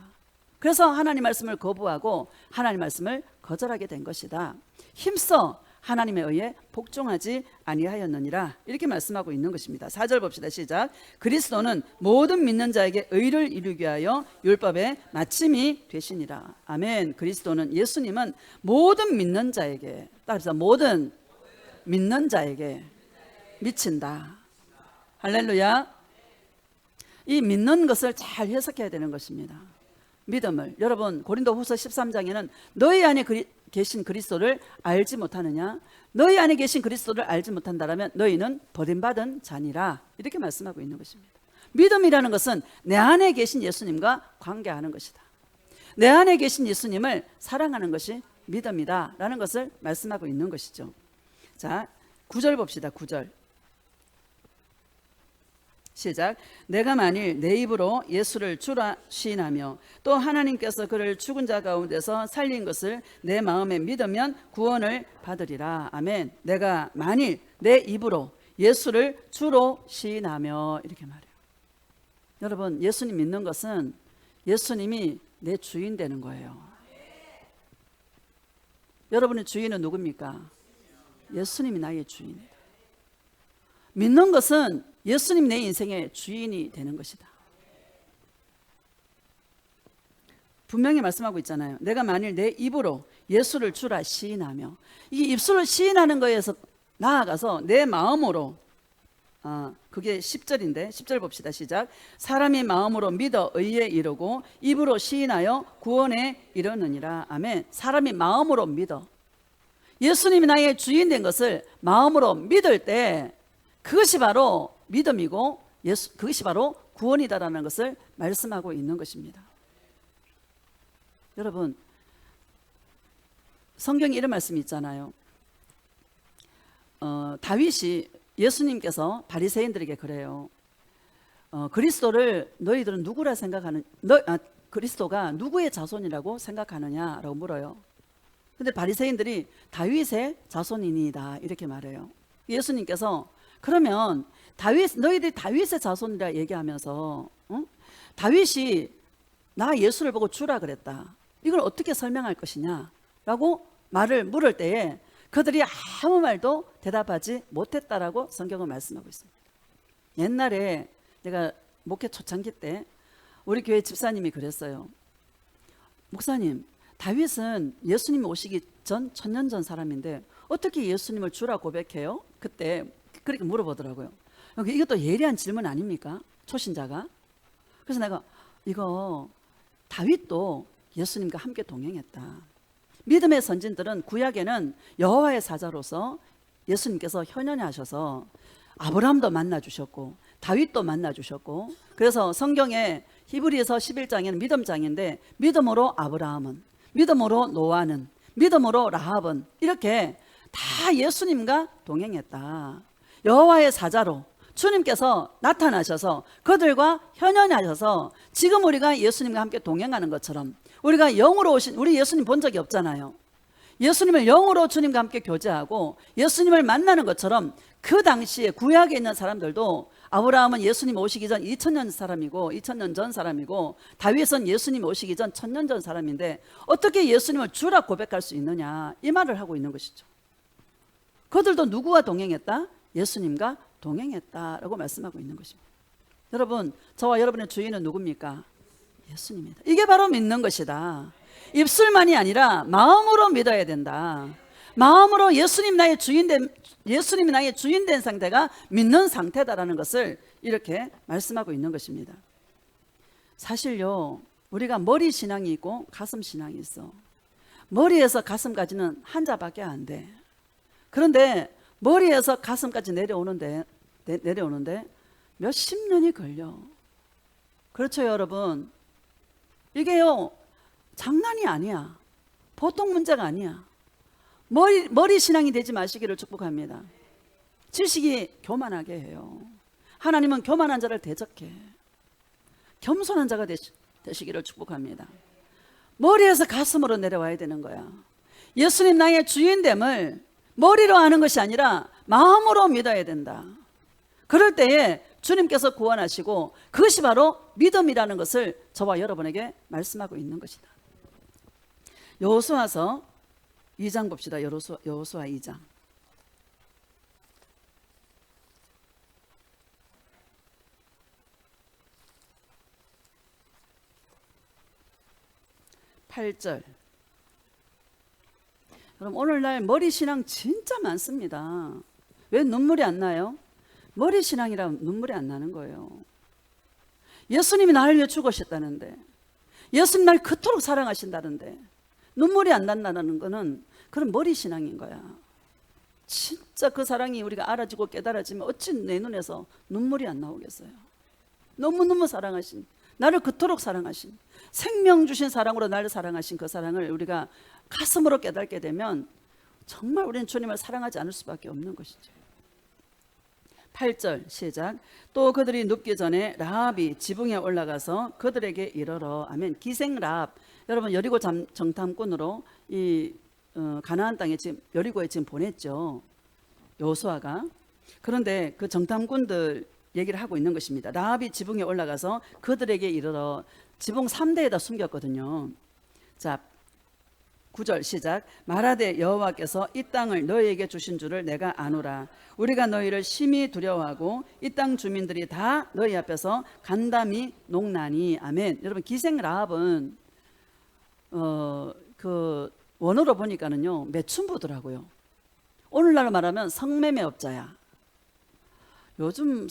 그래서 하나님 말씀을 거부하고 하나님 말씀을 거절하게 된 것이다. 힘써 하나님의 의에 복종하지 아니하였느니라. 이렇게 말씀하고 있는 것입니다. 4절 봅시다. 시작. 그리스도는 모든 믿는 자에게 의를 이루게 하여 율법의 마침이 되시니라. 아멘. 그리스도는, 예수님은 모든 믿는 자에게, 따라서 모든 믿는 자에게 미친다. 할렐루야. 이 믿는 것을 잘 해석해야 되는 것입니다. 믿음을, 여러분 고린도후서 13장에는 너희 안에 계신 그리스도를 알지 못하느냐? 너희 안에 계신 그리스도를 알지 못한다라면 너희는 버림받은 자니라. 이렇게 말씀하고 있는 것입니다. 믿음이라는 것은 내 안에 계신 예수님과 관계하는 것이다. 내 안에 계신 예수님을 사랑하는 것이 믿음이다 라는 것을 말씀하고 있는 것이죠. 자, 9절 봅시다. 9절 시작. 내가 만일 내 입으로 예수를 주라 시인하며 또 하나님께서 그를 죽은 자 가운데서 살린 것을 내 마음에 믿으면 구원을 받으리라. 아멘. 내가 만일 내 입으로 예수를 주로 시인하며, 이렇게 말해요. 여러분 예수님 믿는 것은 예수님이 내 주인 되는 거예요. 여러분의 주인은 누굽니까? 예수님이 나의 주인이다. 믿는 것은 예수님 내 인생의 주인이 되는 것이다. 분명히 말씀하고 있잖아요. 내가 만일 내 입으로 예수를 주라 시인하며, 이 입술로 시인하는 거에서 나아가서 내 마음으로, 그게 10절인데 10절 봅시다. 시작. 사람이 마음으로 믿어 의에 이르고 입으로 시인하여 구원에 이르느니라. 아멘. 사람이 마음으로 믿어, 예수님이 나의 주인 된 것을 마음으로 믿을 때 그것이 바로 믿음이고 그것이 바로 구원이다라는 것을 말씀하고 있는 것입니다. 여러분, 성경에 이런 말씀이 있잖아요. 다윗이, 예수님께서 바리새인들에게 그래요. 그리스도를 너희들은 누구라 생각하는, 그리스도가 누구의 자손이라고 생각하느냐라고 물어요. 근데 바리새인들이 다윗의 자손이니이다 이렇게 말해요. 예수님께서 그러면 너희들이 다윗의 자손이라 얘기하면서 다윗이 나 예수를 보고 주라 그랬다, 이걸 어떻게 설명할 것이냐 라고 말을 물을 때에 그들이 아무 말도 대답하지 못했다라고 성경은 말씀하고 있습니다. 옛날에 내가 목회 초창기 때 우리 교회 집사님이 그랬어요. 목사님, 다윗은 예수님 오시기 전 1000년 전 사람인데 어떻게 예수님을 주라 고백해요? 그때 그렇게 물어보더라고요. 이것도 예리한 질문 아닙니까? 초신자가. 그래서 내가 이거 다윗도 예수님과 함께 동행했다. 믿음의 선진들은 구약에는 여호와의 사자로서 예수님께서 현현하셔서 아브라함도 만나주셨고 다윗도 만나주셨고, 그래서 성경에 히브리서 11장에는 믿음장인데 믿음으로 아브라함은, 믿음으로 노아는, 믿음으로 라합은 이렇게 다 예수님과 동행했다. 여호와의 사자로 주님께서 나타나셔서 그들과 현현하셔서 지금 우리가 예수님과 함께 동행하는 것처럼, 우리가 영으로 오신, 우리 예수님 본 적이 없잖아요. 예수님을 영으로 주님과 함께 교제하고 예수님을 만나는 것처럼 그 당시에 구약에 있는 사람들도, 아브라함은 예수님 오시기 전 2000년 사람이고 2000년 전 사람이고, 다윗은 예수님 오시기 전 1000년 전 사람인데 어떻게 예수님을 주라 고백할 수 있느냐, 이 말을 하고 있는 것이죠. 그들도 누구와 동행했다? 예수님과 동행했다라고 말씀하고 있는 것입니다. 여러분, 저와 여러분의 주인은 누굽니까? 예수님이다. 이게 바로 믿는 것이다. 입술만이 아니라 마음으로 믿어야 된다. 마음으로 예수님이 나의 주인 된 상태가 믿는 상태다라는 것을 이렇게 말씀하고 있는 것입니다. 사실요, 우리가 머리 신앙이 있고 가슴 신앙이 있어. 머리에서 가슴까지는 한자밖에 안 돼. 그런데 머리에서 가슴까지 내려오는데 몇십 년이 걸려. 그렇죠, 여러분? 이게요, 장난이 아니야. 보통 문제가 아니야. 머리 신앙이 되지 마시기를 축복합니다. 지식이 교만하게 해요. 하나님은 교만한 자를 대적해. 겸손한 자가 되시기를 축복합니다. 머리에서 가슴으로 내려와야 되는 거야. 예수님 나의 주인됨을 머리로 아는 것이 아니라 마음으로 믿어야 된다. 그럴 때에 주님께서 구원하시고 그것이 바로 믿음이라는 것을 저와 여러분에게 말씀하고 있는 것이다. 여호수아서 2장 봅시다. 여호수아 2장. (8절) 여러분, 오늘날 머리 신앙 진짜 많습니다. 왜 눈물이 안 나요? 머리 신앙이라 눈물이 안 나는 거예요. 예수님이 나를 위해 죽으셨다는데, 예수님 날 그토록 사랑하신다는데 눈물이 안 난다는 거는 그런 머리 신앙인 거야. 진짜 그 사랑이 우리가 알아지고 깨달아지면 어찌 내 눈에서 눈물이 안 나오겠어요. 너무너무 사랑하신, 나를 그토록 사랑하신, 생명 주신 사랑으로 나를 사랑하신 그 사랑을 우리가 가슴으로 깨닫게 되면 정말 우리는 주님을 사랑하지 않을 수밖에 없는 것이죠. 8절 시작. 또 그들이 눕기 전에 라합이 지붕에 올라가서 그들에게 이르러. 아멘. 기생 라합, 여러분 여리고 정탐꾼으로 이 가나안 땅에 지금 여리고에 지금 보냈죠, 여호수아가. 그런데 그 정탐꾼들 얘기를 하고 있는 것입니다. 라합이 지붕에 올라가서 그들에게 이르러. 지붕 3대에다 숨겼거든요. 자, 9절 시작. 말하되 여호와께서 이 땅을 너희에게 주신 줄을 내가 아노라. 우리가 너희를 심히 두려워하고 이 땅 주민들이 다 너희 앞에서 간담이 녹나니. 아멘. 여러분, 기생 라합은 그 원어로 보니까는요 매춘부더라고요. 오늘날로 말하면 성매매업자야. 요즘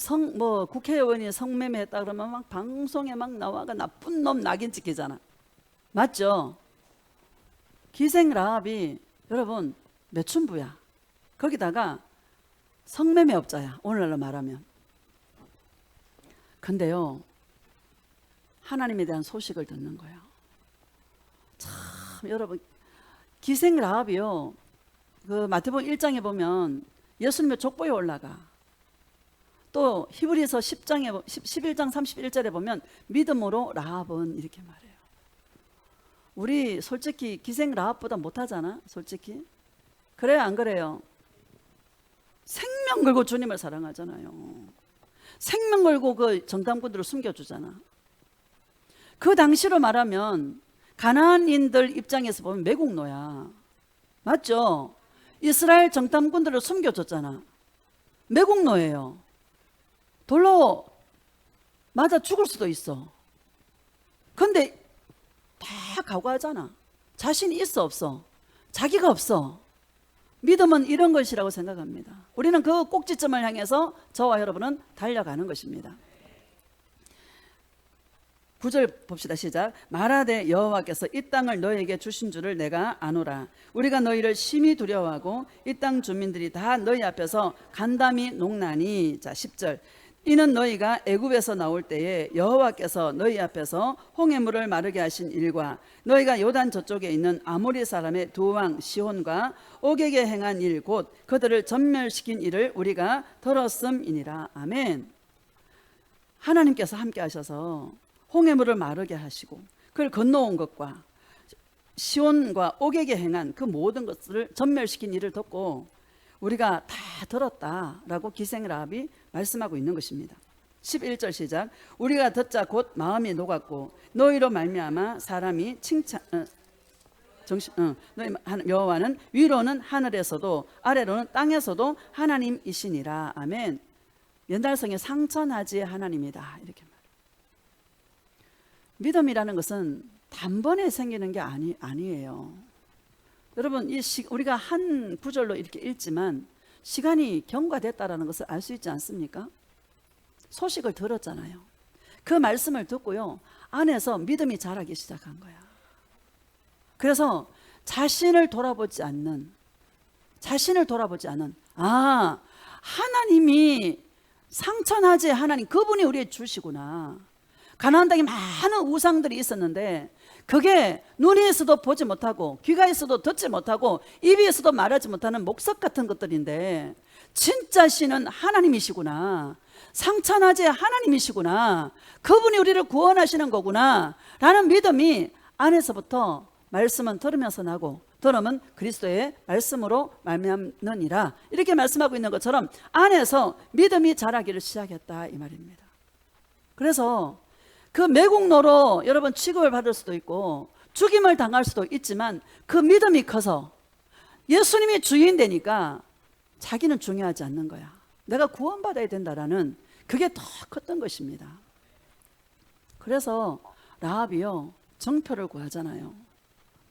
국회의원이 성매매했다 그러면 막 방송에 막 나와가 나쁜 놈 낙인 찍히잖아. 맞죠? 기생 라합이 여러분 매춘부야. 거기다가 성매매업자야. 오늘날로 말하면. 근데요 하나님에 대한 소식을 듣는 거야. 참 여러분, 기생 라합이요 그 마태복음 1장에 보면 예수님의 족보에 올라가. 또 히브리서 11장 31절에 보면 믿음으로 라합은 이렇게 말해요. 우리 솔직히 기생 라합보다 못하잖아. 솔직히. 그래요 안 그래요? 생명 걸고 주님을 사랑하잖아요. 생명 걸고 그 정탐꾼들을 숨겨주잖아. 그 당시로 말하면 가나안인들 입장에서 보면 매국노야. 맞죠? 이스라엘 정탐꾼들을 숨겨줬잖아. 매국노예요. 돌로 맞아 죽을 수도 있어. 근데 다 각오하잖아. 자신이 있어 없어? 자기가 없어. 믿음은 이런 것이라고 생각합니다. 우리는 그 꼭지점을 향해서 저와 여러분은 달려가는 것입니다. 9절 봅시다. 시작. 말하되 여호와께서 이 땅을 너희에게 주신 줄을 내가 아노라. 우리가 너희를 심히 두려워하고 이 땅 주민들이 다 너희 앞에서 간담이 녹나니. 자 10절. 이는 너희가 애굽에서 나올 때에 여호와께서 너희 앞에서 홍해물을 마르게 하신 일과 너희가 요단 저쪽에 있는 아모리 사람의 두 왕 시혼과 옥에게 행한 일 곧 그들을 전멸시킨 일을 우리가 들었음이니라. 아멘. 하나님께서 함께 하셔서 홍해물을 마르게 하시고 그걸 건너온 것과 시온과 옥에게 행한 그 모든 것을 전멸시킨 일을 듣고 우리가 다 들었다라고 기생 라합이 말씀하고 있는 것입니다. 11절 시작. 우리가 듣자 곧 마음이 녹았고 너희로 말미암아 사람이 너희 여호와는 위로는 하늘에서도 아래로는 땅에서도 하나님이시니라. 아멘. 옛날성에 상천하지의 하나님이다 이렇게 말해요. 믿음이라는 것은 단번에 생기는 게 아니에요. 여러분 우리가 한 구절로 이렇게 읽지만 시간이 경과됐다라는 것을 알 수 있지 않습니까? 소식을 들었잖아요. 그 말씀을 듣고요 안에서 믿음이 자라기 시작한 거야. 그래서 자신을 돌아보지 않는 하나님이 상천하지 하나님 그분이 우리의 주시구나. 가나안 땅에 많은 우상들이 있었는데 그게 눈이 있어도 보지 못하고 귀가 있어도 듣지 못하고 입이 있어도 말하지 못하는 목석 같은 것들인데 진짜 신은 하나님이시구나. 상천하지 하나님이시구나. 그분이 우리를 구원하시는 거구나 라는 믿음이 안에서부터 말씀은 들으면서 나고 들으면 그리스도의 말씀으로 말미암느니라 이렇게 말씀하고 있는 것처럼 안에서 믿음이 자라기를 시작했다 이 말입니다. 그래서 그 매국노로 여러분 취급을 받을 수도 있고 죽임을 당할 수도 있지만 그 믿음이 커서 예수님이 주인 되니까 자기는 중요하지 않는 거야. 내가 구원받아야 된다라는 그게 더 컸던 것입니다. 그래서 라합이요 정표를 구하잖아요.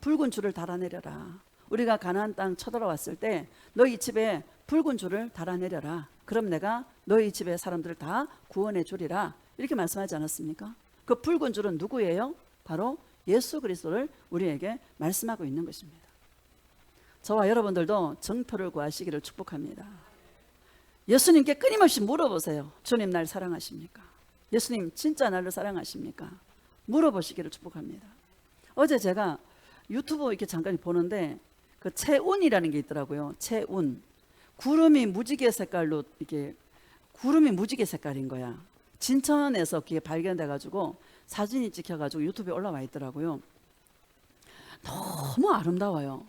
붉은 줄을 달아내려라. 우리가 가나안 땅 쳐들어왔을 때 너희 집에 붉은 줄을 달아내려라. 그럼 내가 너희 집의 사람들을 다 구원해 주리라. 이렇게 말씀하지 않았습니까? 그 붉은 줄은 누구예요? 바로 예수 그리스도를 우리에게 말씀하고 있는 것입니다. 저와 여러분들도 정표를 구하시기를 축복합니다. 예수님께 끊임없이 물어보세요. 주님 날 사랑하십니까? 예수님 진짜 나를 사랑하십니까? 물어보시기를 축복합니다. 어제 제가 유튜브 이렇게 잠깐 보는데 그 채운이라는 게 있더라고요. 채운. 구름이 무지개 색깔로 이렇게 구름이 무지개 색깔인 거야. 진천에서 그게 발견돼 가지고 사진이 찍혀 가지고 유튜브에 올라와 있더라고요. 너무 아름다워요.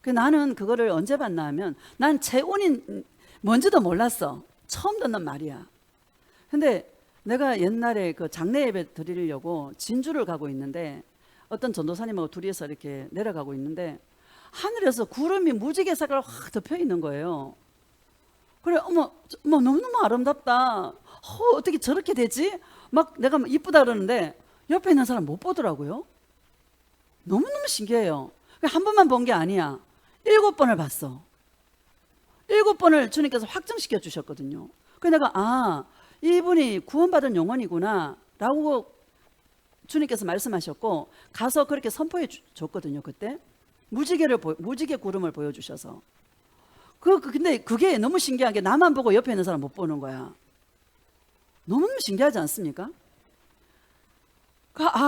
나는 그거를 언제 봤나 하면 난 채운이 뭔지도 몰랐어. 처음 듣는 말이야. 근데 내가 옛날에 그 장례 예배 드리려고 진주를 가고 있는데 어떤 전도사님하고 둘이서 이렇게 내려가고 있는데 하늘에서 구름이 무지개 색깔 확 덮여 있는 거예요. 그래, 어머, 너무너무 아름답다. 어떻게 저렇게 되지? 막 내가 이쁘다 그러는데 옆에 있는 사람 못 보더라고요. 너무너무 신기해요. 한 번만 본 게 아니야. 7번을 봤어. 7번을 주님께서 확정시켜 주셨거든요. 그래서 내가 이분이 구원받은 영혼이구나 라고 주님께서 말씀하셨고, 가서 그렇게 선포해 줬거든요. 그때 무지개 구름을 보여주셔서. 근데 그게 너무 신기한 게, 나만 보고 옆에 있는 사람 못 보는 거야. 너무너무 신기하지 않습니까?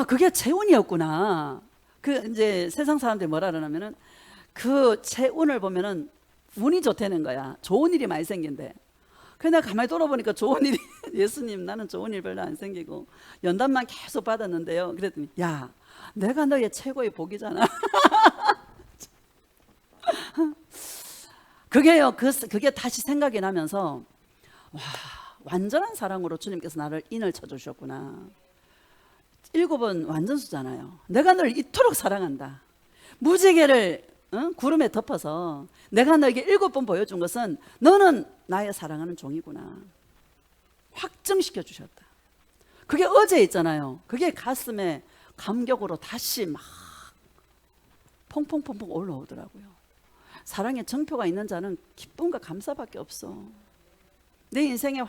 그게 체운이었구나. 이제 세상 사람들이 뭐라 그러냐면은, 그 체운을 보면은 운이 좋다는 거야. 좋은 일이 많이 생긴대. 그래서 내가 가만히 돌아보니까 좋은 일이 예수님, 나는 좋은 일 별로 안 생기고 연단만 계속 받았는데요. 그랬더니, 야, 내가 너의 최고의 복이잖아. 그게 다시 생각이 나면서, 와, 완전한 사랑으로 주님께서 나를 인을 쳐주셨구나. 7은 완전수잖아요. 내가 너를 이토록 사랑한다. 무지개를 구름에 덮어서 내가 너에게 7번 보여준 것은 너는 나의 사랑하는 종이구나. 확정시켜 주셨다. 그게 어제 있잖아요. 그게 가슴에 감격으로 다시 막 퐁퐁퐁퐁 올라오더라고요. 사랑에 정표가 있는 자는 기쁨과 감사밖에 없어. 내 인생의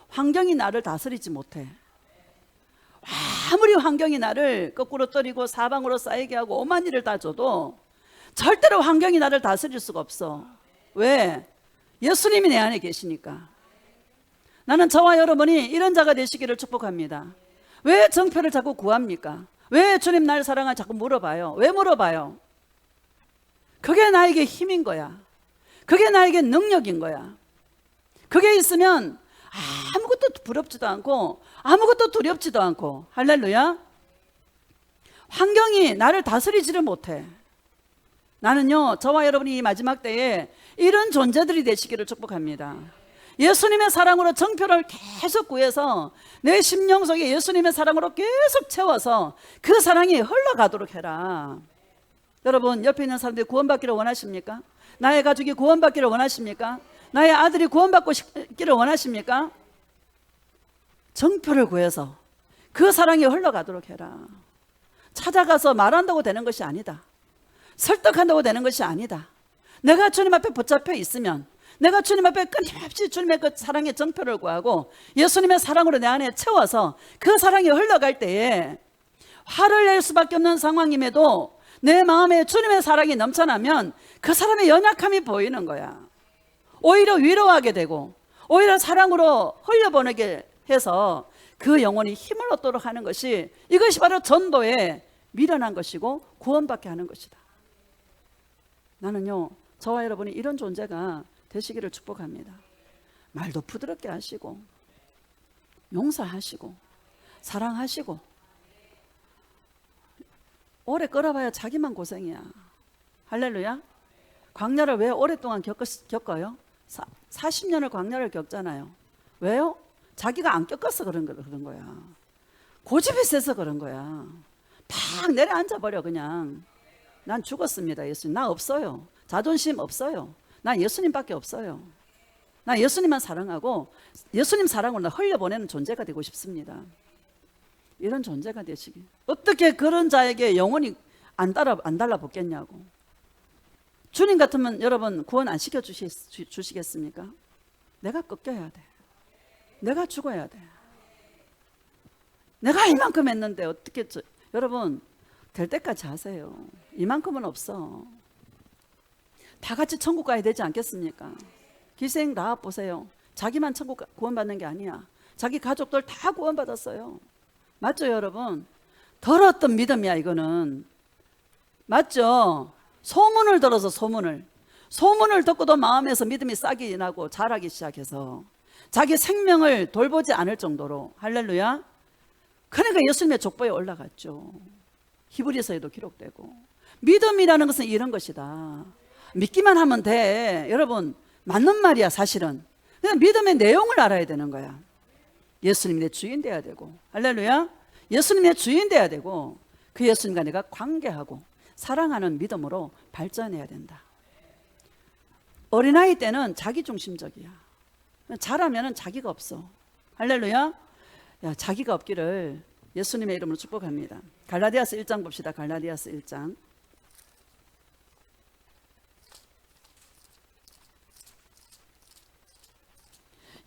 환경이 나를 다스리지 못해. 아무리 환경이 나를 거꾸로 떨이고 사방으로 쌓이게 하고 오만 일을 다 줘도 절대로 환경이 나를 다스릴 수가 없어. 왜? 예수님이 내 안에 계시니까. 나는 저와 여러분이 이런 자가 되시기를 축복합니다. 왜 정표를 자꾸 구합니까? 왜 주님 날 사랑을 자꾸 물어봐요? 왜 물어봐요? 그게 나에게 힘인 거야. 그게 나에게 능력인 거야. 그게 있으면 아무것도 부럽지도 않고 아무것도 두렵지도 않고, 할렐루야. 환경이 나를 다스리지를 못해. 나는요, 저와 여러분이 이 마지막 때에 이런 존재들이 되시기를 축복합니다. 예수님의 사랑으로 정표를 계속 구해서 내 심령 속에 예수님의 사랑으로 계속 채워서 그 사랑이 흘러가도록 해라. 여러분, 옆에 있는 사람들이 구원받기를 원하십니까? 나의 가족이 구원받기를 원하십니까? 나의 아들이 구원받고 싶기를 원하십니까? 정표를 구해서 그 사랑이 흘러가도록 해라. 찾아가서 말한다고 되는 것이 아니다. 설득한다고 되는 것이 아니다. 내가 주님 앞에 붙잡혀 있으면, 내가 주님 앞에 끊임없이 주님의 그 사랑의 정표를 구하고 예수님의 사랑으로 내 안에 채워서 그 사랑이 흘러갈 때에 화를 낼 수밖에 없는 상황임에도 내 마음에 주님의 사랑이 넘쳐나면 그 사람의 연약함이 보이는 거야. 오히려 위로하게 되고 오히려 사랑으로 흘려보내게 해서 그 영혼이 힘을 얻도록 하는 것이, 이것이 바로 전도에 미련한 것이고 구원받게 하는 것이다. 나는요, 저와 여러분이 이런 존재가 되시기를 축복합니다. 말도 부드럽게 하시고 용서하시고 사랑하시고. 오래 끌어봐야 자기만 고생이야. 할렐루야. 광야를 왜 오랫동안 겪어요? 40년을 광야를 겪잖아요. 왜요? 자기가 안 겪어서 그런 거야. 고집이 세서 그런 거야. 팍 내려앉아버려. 그냥 난 죽었습니다. 예수님, 나 없어요. 자존심 없어요. 난 예수님밖에 없어요. 나 예수님만 사랑하고 예수님 사랑으로 나 흘려보내는 존재가 되고 싶습니다. 이런 존재가 되시기. 어떻게 그런 자에게 영혼이 안 달라붙겠냐고. 주님 같으면 여러분 구원 안 시켜주시겠습니까? 내가 꺾여야 돼. 내가 죽어야 돼. 내가 이만큼 했는데 어떻게 여러분 될 때까지 하세요. 이만큼은 없어. 다 같이 천국 가야 되지 않겠습니까? 기생 라합 보세요. 자기만 천국 구원받는 게 아니야. 자기 가족들 다 구원받았어요. 맞죠, 여러분? 들었던 믿음이야, 이거는. 맞죠? 소문을 들어서 소문을 듣고도 마음에서 믿음이 싹이 나고 자라기 시작해서 자기 생명을 돌보지 않을 정도로. 할렐루야. 그러니까 예수님의 족보에 올라갔죠. 히브리서에도 기록되고. 믿음이라는 것은 이런 것이다. 믿기만 하면 돼. 여러분, 맞는 말이야, 사실은. 그냥 믿음의 내용을 알아야 되는 거야. 예수님이 내 주인 돼야 되고. 할렐루야. 예수님이 내 주인 돼야 되고, 그 예수님과 내가 관계하고 사랑하는 믿음으로 발전해야 된다. 어린아이 때는 자기중심적이야. 자라면은 자기가 없어. 할렐루야. 야, 자기가 없기를 예수님의 이름으로 축복합니다. 갈라디아서 1장 봅시다. 갈라디아서 1장.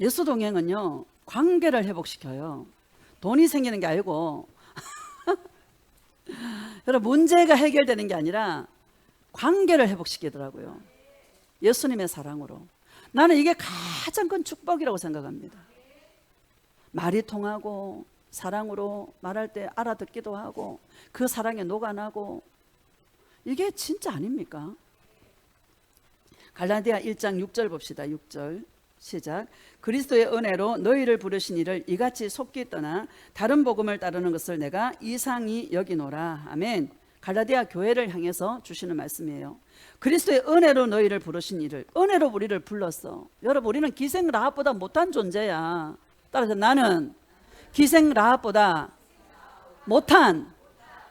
예수 동행은요, 관계를 회복시켜요. 돈이 생기는 게 아니고 여러분, 문제가 해결되는 게 아니라 관계를 회복시키더라고요. 예수님의 사랑으로. 나는 이게 가장 큰 축복이라고 생각합니다. 말이 통하고 사랑으로 말할 때 알아듣기도 하고 그 사랑에 녹아나고, 이게 진짜 아닙니까? 갈라디아 1장 6절 봅시다. 6절 시작. 그리스도의 은혜로 너희를 부르신 이를 이같이 속기 떠나 다른 복음을 따르는 것을 내가 이상히 여기노라. 아멘. 갈라디아 교회를 향해서 주시는 말씀이에요. 그리스도의 은혜로 너희를 부르신 이를, 은혜로 우리를 불렀어. 여러분, 우리는 기생 라합보다 못한 존재야. 따라서 나는 기생 라합보다 못한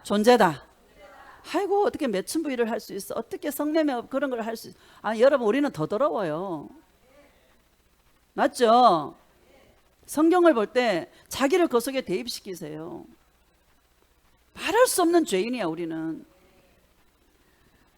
존재다. 아이고, 어떻게 매춘부의를 할 수 있어? 어떻게 성매매 그런 걸 할 수 있어? 아, 여러분, 우리는 더 더러워요. 맞죠? 성경을 볼 때 자기를 그 속에 대입시키세요. 말할 수 없는 죄인이야, 우리는.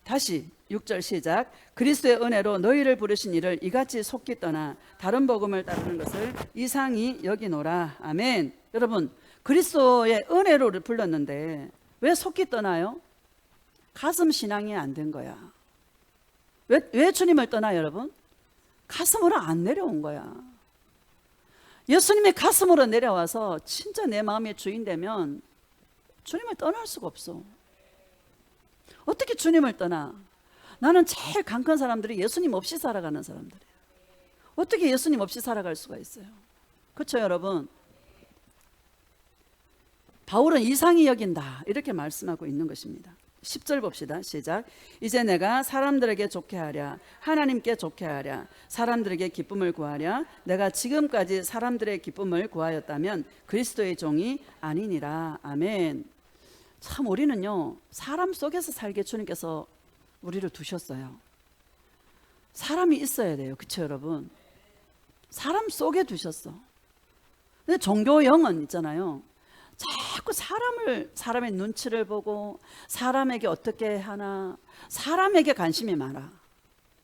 다시 6절 시작. 그리스도의 은혜로 너희를 부르신 이를 이같이 속기 떠나 다른 복음을 따르는 것을 이상히 여기노라. 아멘. 여러분, 그리스도의 은혜로를 불렀는데 왜 속기 떠나요? 가슴 신앙이 안 된 거야. 왜 주님을 떠나, 여러분? 가슴으로 안 내려온 거야. 예수님이 가슴으로 내려와서 진짜 내 마음의 주인 되면 주님을 떠날 수가 없어. 어떻게 주님을 떠나? 나는 제일 강한 사람들이 예수님 없이 살아가는 사람들이에요. 어떻게 예수님 없이 살아갈 수가 있어요? 그렇죠, 여러분? 바울은 이상히 여긴다, 이렇게 말씀하고 있는 것입니다. 10절 봅시다. 시작. 이제 내가 사람들에게 좋게 하랴, 하나님께 좋게 하랴, 사람들에게 기쁨을 구하랴. 내가 지금까지 사람들의 기쁨을 구하였다면 그리스도의 종이 아니니라. 아멘. 참, 우리는요, 사람 속에서 살게 주님께서 우리를 두셨어요. 사람이 있어야 돼요. 그렇죠, 여러분? 사람 속에 두셨어. 근데 종교형은 있잖아요, 자꾸 사람의 눈치를 보고 사람에게 어떻게 하나, 사람에게 관심이 많아.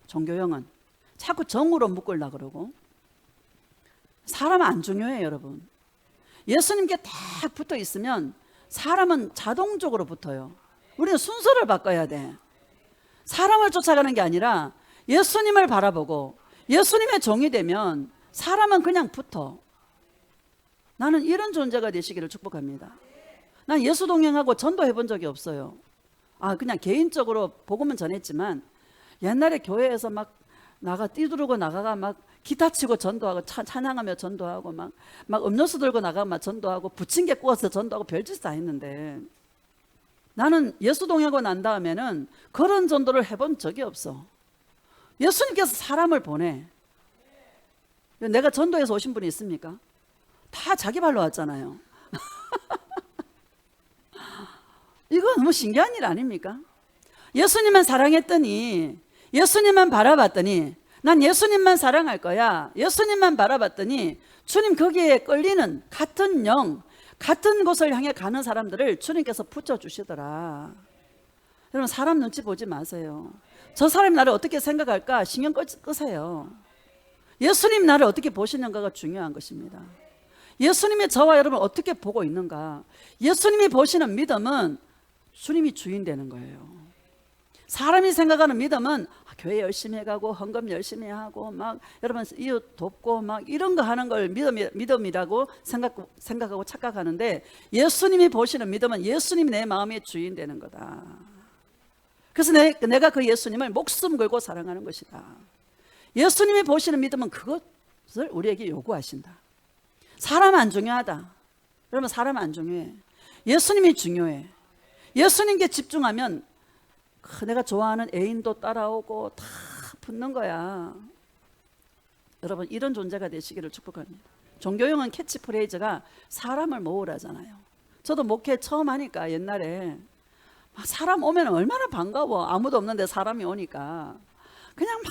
종교형은 자꾸 정으로 묶으려고 그러고. 사람은 안 중요해요, 여러분. 예수님께 딱 붙어 있으면 사람은 자동적으로 붙어요. 우리는 순서를 바꿔야 돼. 사람을 쫓아가는 게 아니라 예수님을 바라보고 예수님의 종이 되면 사람은 그냥 붙어. 나는 이런 존재가 되시기를 축복합니다. 난 예수 동행하고 전도해 본 적이 없어요. 그냥 개인적으로 복음은 전했지만 옛날에 교회에서 막 뛰두르고 나가가 막 기타 치고 전도하고 찬양하며 전도하고 막 음료수 들고 나가고 막 전도하고 부침개 구워서 전도하고 별짓 다 했는데, 나는 예수 동행하고 난 다음에는 그런 전도를 해본 적이 없어. 예수님께서 사람을 보내. 내가 전도해서 오신 분이 있습니까? 다 자기 발로 왔잖아요. 이거 너무 신기한 일 아닙니까? 예수님만 사랑했더니, 예수님만 바라봤더니, 난 예수님만 사랑할 거야, 예수님만 바라봤더니 주님 거기에 끌리는 같은 영, 같은 곳을 향해 가는 사람들을 주님께서 붙여주시더라. 여러분, 사람 눈치 보지 마세요. 저 사람이 나를 어떻게 생각할까 신경 끄세요. 예수님 나를 어떻게 보시는가가 중요한 것입니다. 예수님이 저와 여러분을 어떻게 보고 있는가, 예수님이 보시는 믿음은 주님이 주인 되는 거예요. 사람이 생각하는 믿음은 교회 열심히 해가고 헌금 열심히 하고 막 여러분 이웃 돕고 막 이런 거 하는 걸 믿음이라고 생각하고 착각하는데, 예수님이 보시는 믿음은 예수님이 내 마음의 주인 되는 거다. 그래서 내가 그 예수님을 목숨 걸고 사랑하는 것이다. 예수님이 보시는 믿음은 그것을 우리에게 요구하신다. 사람 안 중요하다. 여러분, 사람 안 중요해. 예수님이 중요해. 예수님께 집중하면 내가 좋아하는 애인도 따라오고 다 붙는 거야. 여러분, 이런 존재가 되시기를 축복합니다. 종교용은 캐치프레이즈가 사람을 모으라잖아요. 저도 목회 처음 하니까 옛날에 사람 오면 얼마나 반가워. 아무도 없는데 사람이 오니까 그냥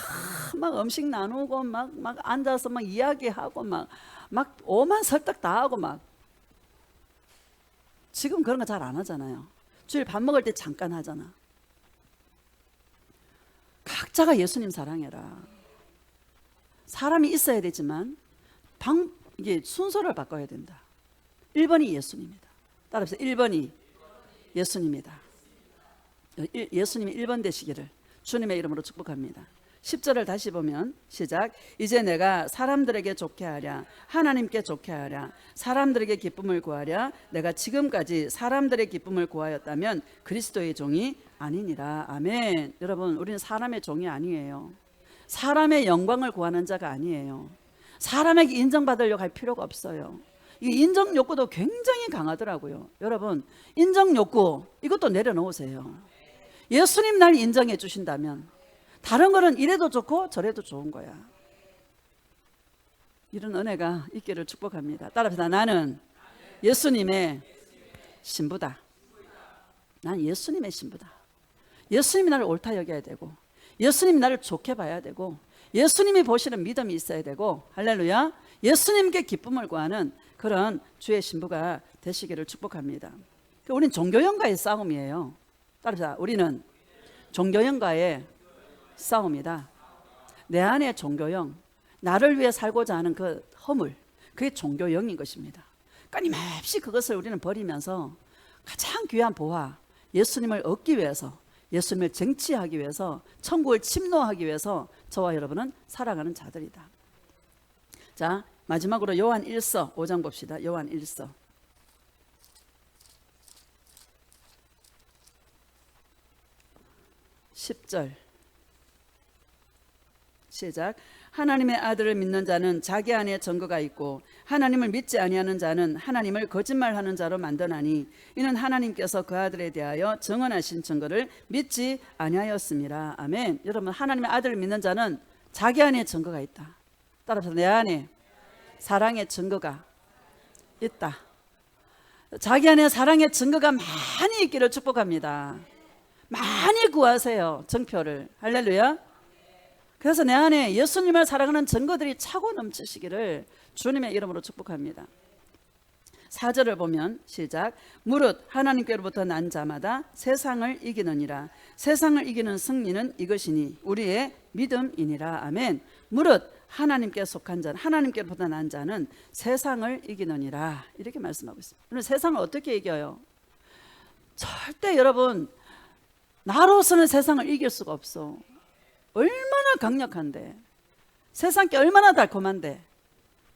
막 음식 나누고 막 앉아서 막 이야기하고 막 오만 설득 다 하고 막. 지금 그런 거 잘 안 하잖아요. 주일 밥 먹을 때 잠깐 하잖아. 각자가 예수님 사랑해라. 사람이 있어야 되지만 이게 순서를 바꿔야 된다. 1번이 예수님이다. 따라서 1번이 예수님이다. 예수님이 1번 되시기를 주님의 이름으로 축복합니다. 10절을 다시 보면 시작. 이제 내가 사람들에게 좋게 하랴 하나님께 좋게 하랴 사람들에게 기쁨을 구하랴 내가 지금까지 사람들의 기쁨을 구하였다면 그리스도의 종이 아니니라. 아멘. 여러분, 우리는 사람의 종이 아니에요. 사람의 영광을 구하는 자가 아니에요. 사람에게 인정받으려고 할 필요가 없어요. 이 인정 욕구도 굉장히 강하더라고요. 여러분, 인정 욕구 이것도 내려놓으세요. 예수님 날 인정해 주신다면 다른 거는 이래도 좋고 저래도 좋은 거야. 이런 은혜가 있기를 축복합니다. 따라합시다. 나는 예수님의 신부다. 난 예수님의 신부다. 예수님이 나를 옳다 여겨야 되고 예수님이 나를 좋게 봐야 되고 예수님이 보시는 믿음이 있어야 되고 할렐루야, 예수님께 기쁨을 구하는 그런 주의 신부가 되시기를 축복합니다. 우리는 종교형과의 싸움이에요. 따라서 우리는 종교형과의 싸움이다. 내 안에 종교형, 나를 위해 살고자 하는 그 허물, 그게 종교형인 것입니다. 끊임없이 그것을 우리는 버리면서 가장 귀한 보화, 예수님을 얻기 위해서, 예수님을 쟁취하기 위해서, 천국을 침노하기 위해서 저와 여러분은 살아가는 자들이다. 자, 마지막으로 요한 1서 5장 봅시다. 요한 1서 10절 시작. 하나님의 아들을 믿는 자는 자기 안에 증거가 있고 하나님을 믿지 아니하는 자는 하나님을 거짓말하는 자로 만드나니 이는 하나님께서 그 아들에 대하여 증언하신 증거를 믿지 아니하였습니다. 아멘. 여러분, 하나님의 아들을 믿는 자는 자기 안에 증거가 있다. 따라서 내 안에 사랑의 증거가 있다. 자기 안에 사랑의 증거가 많이 있기를 축복합니다. 많이 구하세요. 증표를. 할렐루야. 그래서 내 안에 예수님을 사랑하는 증거들이 차고 넘치시기를 주님의 이름으로 축복합니다. 4절을 보면 시작. 무릇 하나님께로부터 난 자마다 세상을 이기느니라. 세상을 이기는 승리는 이것이니 우리의 믿음이니라. 아멘. 무릇 하나님께 속한 자, 하나님께로부터 난 자는 세상을 이기느니라. 이렇게 말씀하고 있습니다. 오늘 세상을 어떻게 이겨요? 절대 여러분, 나로서는 세상을 이길 수가 없어. 얼마나 강력한데, 세상께 얼마나 달콤한데.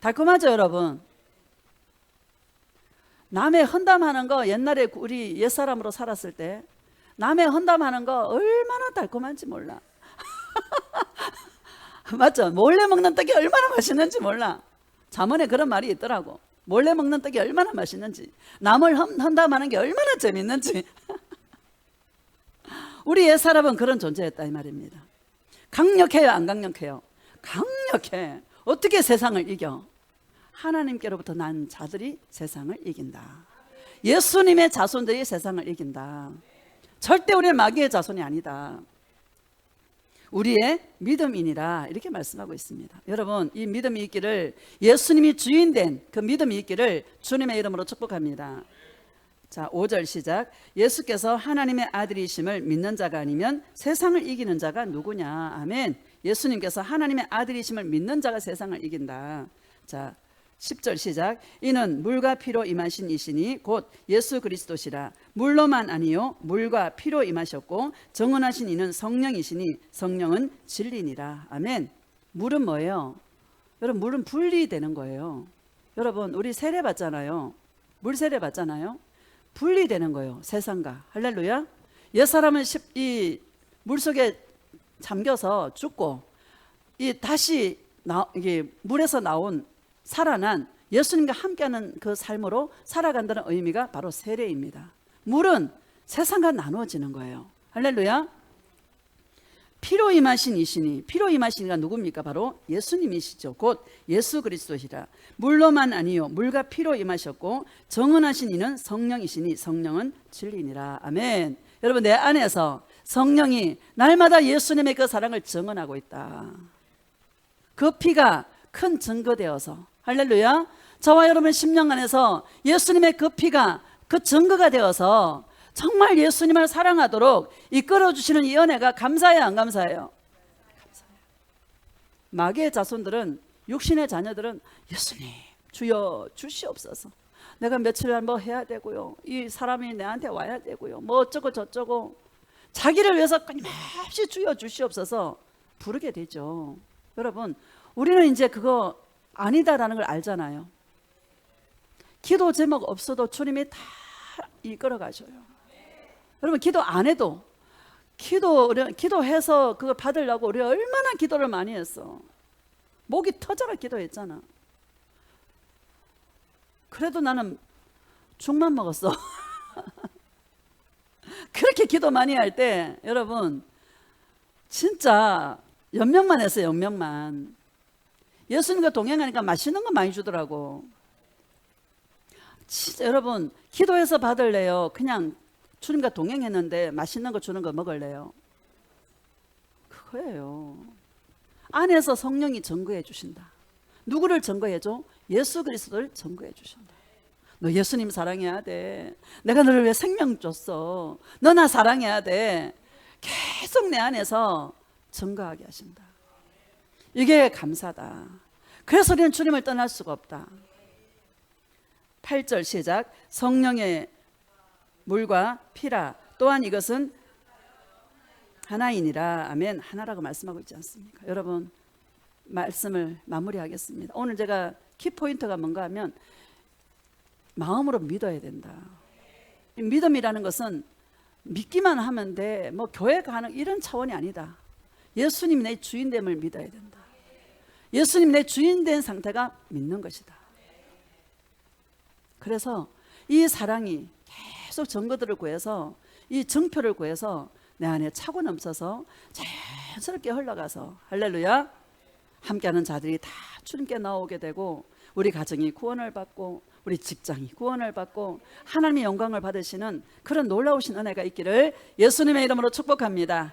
달콤하죠 여러분? 남의 헌담하는 거, 옛날에 우리 옛사람으로 살았을 때 남의 헌담하는 거 얼마나 달콤한지 몰라. 맞죠? 몰래 먹는 떡이 얼마나 맛있는지 몰라. 잠언에 그런 말이 있더라고. 몰래 먹는 떡이 얼마나 맛있는지, 남을 헌담하는 게 얼마나 재밌는지. 우리 옛사람은 그런 존재였다 이 말입니다. 강력해요, 안 강력해요? 강력해. 어떻게 세상을 이겨? 하나님께로부터 난 자들이 세상을 이긴다. 예수님의 자손들이 세상을 이긴다. 절대 우리는 마귀의 자손이 아니다. 우리의 믿음이니라. 이렇게 말씀하고 있습니다. 여러분, 이 믿음이 있기를, 예수님이 주인된 그 믿음이 있기를 주님의 이름으로 축복합니다. 자, 5절 시작. 예수께서 하나님의 아들이심을 믿는 자가 아니면 세상을 이기는 자가 누구냐. 아멘. 예수님께서 하나님의 아들이심을 믿는 자가 세상을 이긴다. 자, 10절 시작. 이는 물과 피로 임하신 이시니 곧 예수 그리스도시라. 물로만 아니요 물과 피로 임하셨고 정언하신 이는 성령이시니 성령은 진리니라. 아멘. 물은 뭐예요? 여러분, 물은 분리되는 거예요. 여러분, 우리 세례 받잖아요. 물 세례 받잖아요. 분리되는 거예요, 세상과. 할렐루야. 옛사람은 이 물속에 잠겨서 죽고 다시 이게 물에서 나온 살아난 예수님과 함께하는 그 삶으로 살아간다는 의미가 바로 세례입니다. 물은 세상과 나누어지는 거예요. 할렐루야. 피로 임하신 이시니, 피로 임하신 이가 누굽니까? 바로 예수님이시죠. 곧 예수 그리스도시라. 물로만 아니요 물과 피로 임하셨고 정언하신 이는 성령이시니 성령은 진리니라. 아멘. 여러분, 내 안에서 성령이 날마다 예수님의 그 사랑을 증언하고 있다. 그 피가 큰 증거되어서, 할렐루야, 저와 여러분 심령 안에서 예수님의 그 피가 그 증거가 되어서 정말 예수님을 사랑하도록 이끌어주시는 이 은혜가 감사해요, 안 감사해요? 감사해요. 마귀의 자손들은, 육신의 자녀들은 예수님 주여 주시옵소서, 내가 며칠 뭐 해야 되고요, 이 사람이 내한테 와야 되고요, 뭐 어쩌고 저쩌고 자기를 위해서 끊임없이 주여 주시옵소서 부르게 되죠. 여러분, 우리는 이제 그거 아니다라는 걸 알잖아요. 기도 제목 없어도 주님이 다 이끌어 가셔요. 여러분, 기도 안 해도, 기도해서 그걸 받으려고 우리 얼마나 기도를 많이 했어. 목이 터져라 기도했잖아. 그래도 나는 죽만 먹었어. 그렇게 기도 많이 할 때 여러분 진짜 연명만 했어요. 연명만. 예수님과 동행하니까 맛있는 거 많이 주더라고. 진짜 여러분, 기도해서 받을래요? 그냥 주님과 동행했는데 맛있는 거 주는 거 먹을래요? 그거예요. 안에서 성령이 증거해 주신다. 누구를 증거해 줘? 예수 그리스도를 증거해 주신다. 너 예수님 사랑해야 돼. 내가 너를 위해 생명 줬어. 너 나 사랑해야 돼. 계속 내 안에서 증거하게 하신다. 이게 감사다. 그래서 우리는 주님을 떠날 수가 없다. 8절 시작. 성령의 물과 피라. 또한 이것은 하나이니라. 아멘. 하나라고 말씀하고 있지 않습니까? 여러분, 말씀을 마무리하겠습니다. 오늘 제가 키포인트가 뭔가 하면 마음으로 믿어야 된다. 믿음이라는 것은 믿기만 하면 돼, 뭐 교회 가는 이런 차원이 아니다. 예수님이 내 주인됨을 믿어야 된다. 예수님 내 주인된 상태가 믿는 것이다. 그래서 이 사랑이 계속 증거들을 구해서, 이 증표를 구해서 내 안에 차고 넘쳐서 자연스럽게 흘러가서, 할렐루야, 함께하는 자들이 다 주님께 나오게 되고, 우리 가정이 구원을 받고, 우리 직장이 구원을 받고, 하나님의 영광을 받으시는 그런 놀라우신 은혜가 있기를 예수님의 이름으로 축복합니다.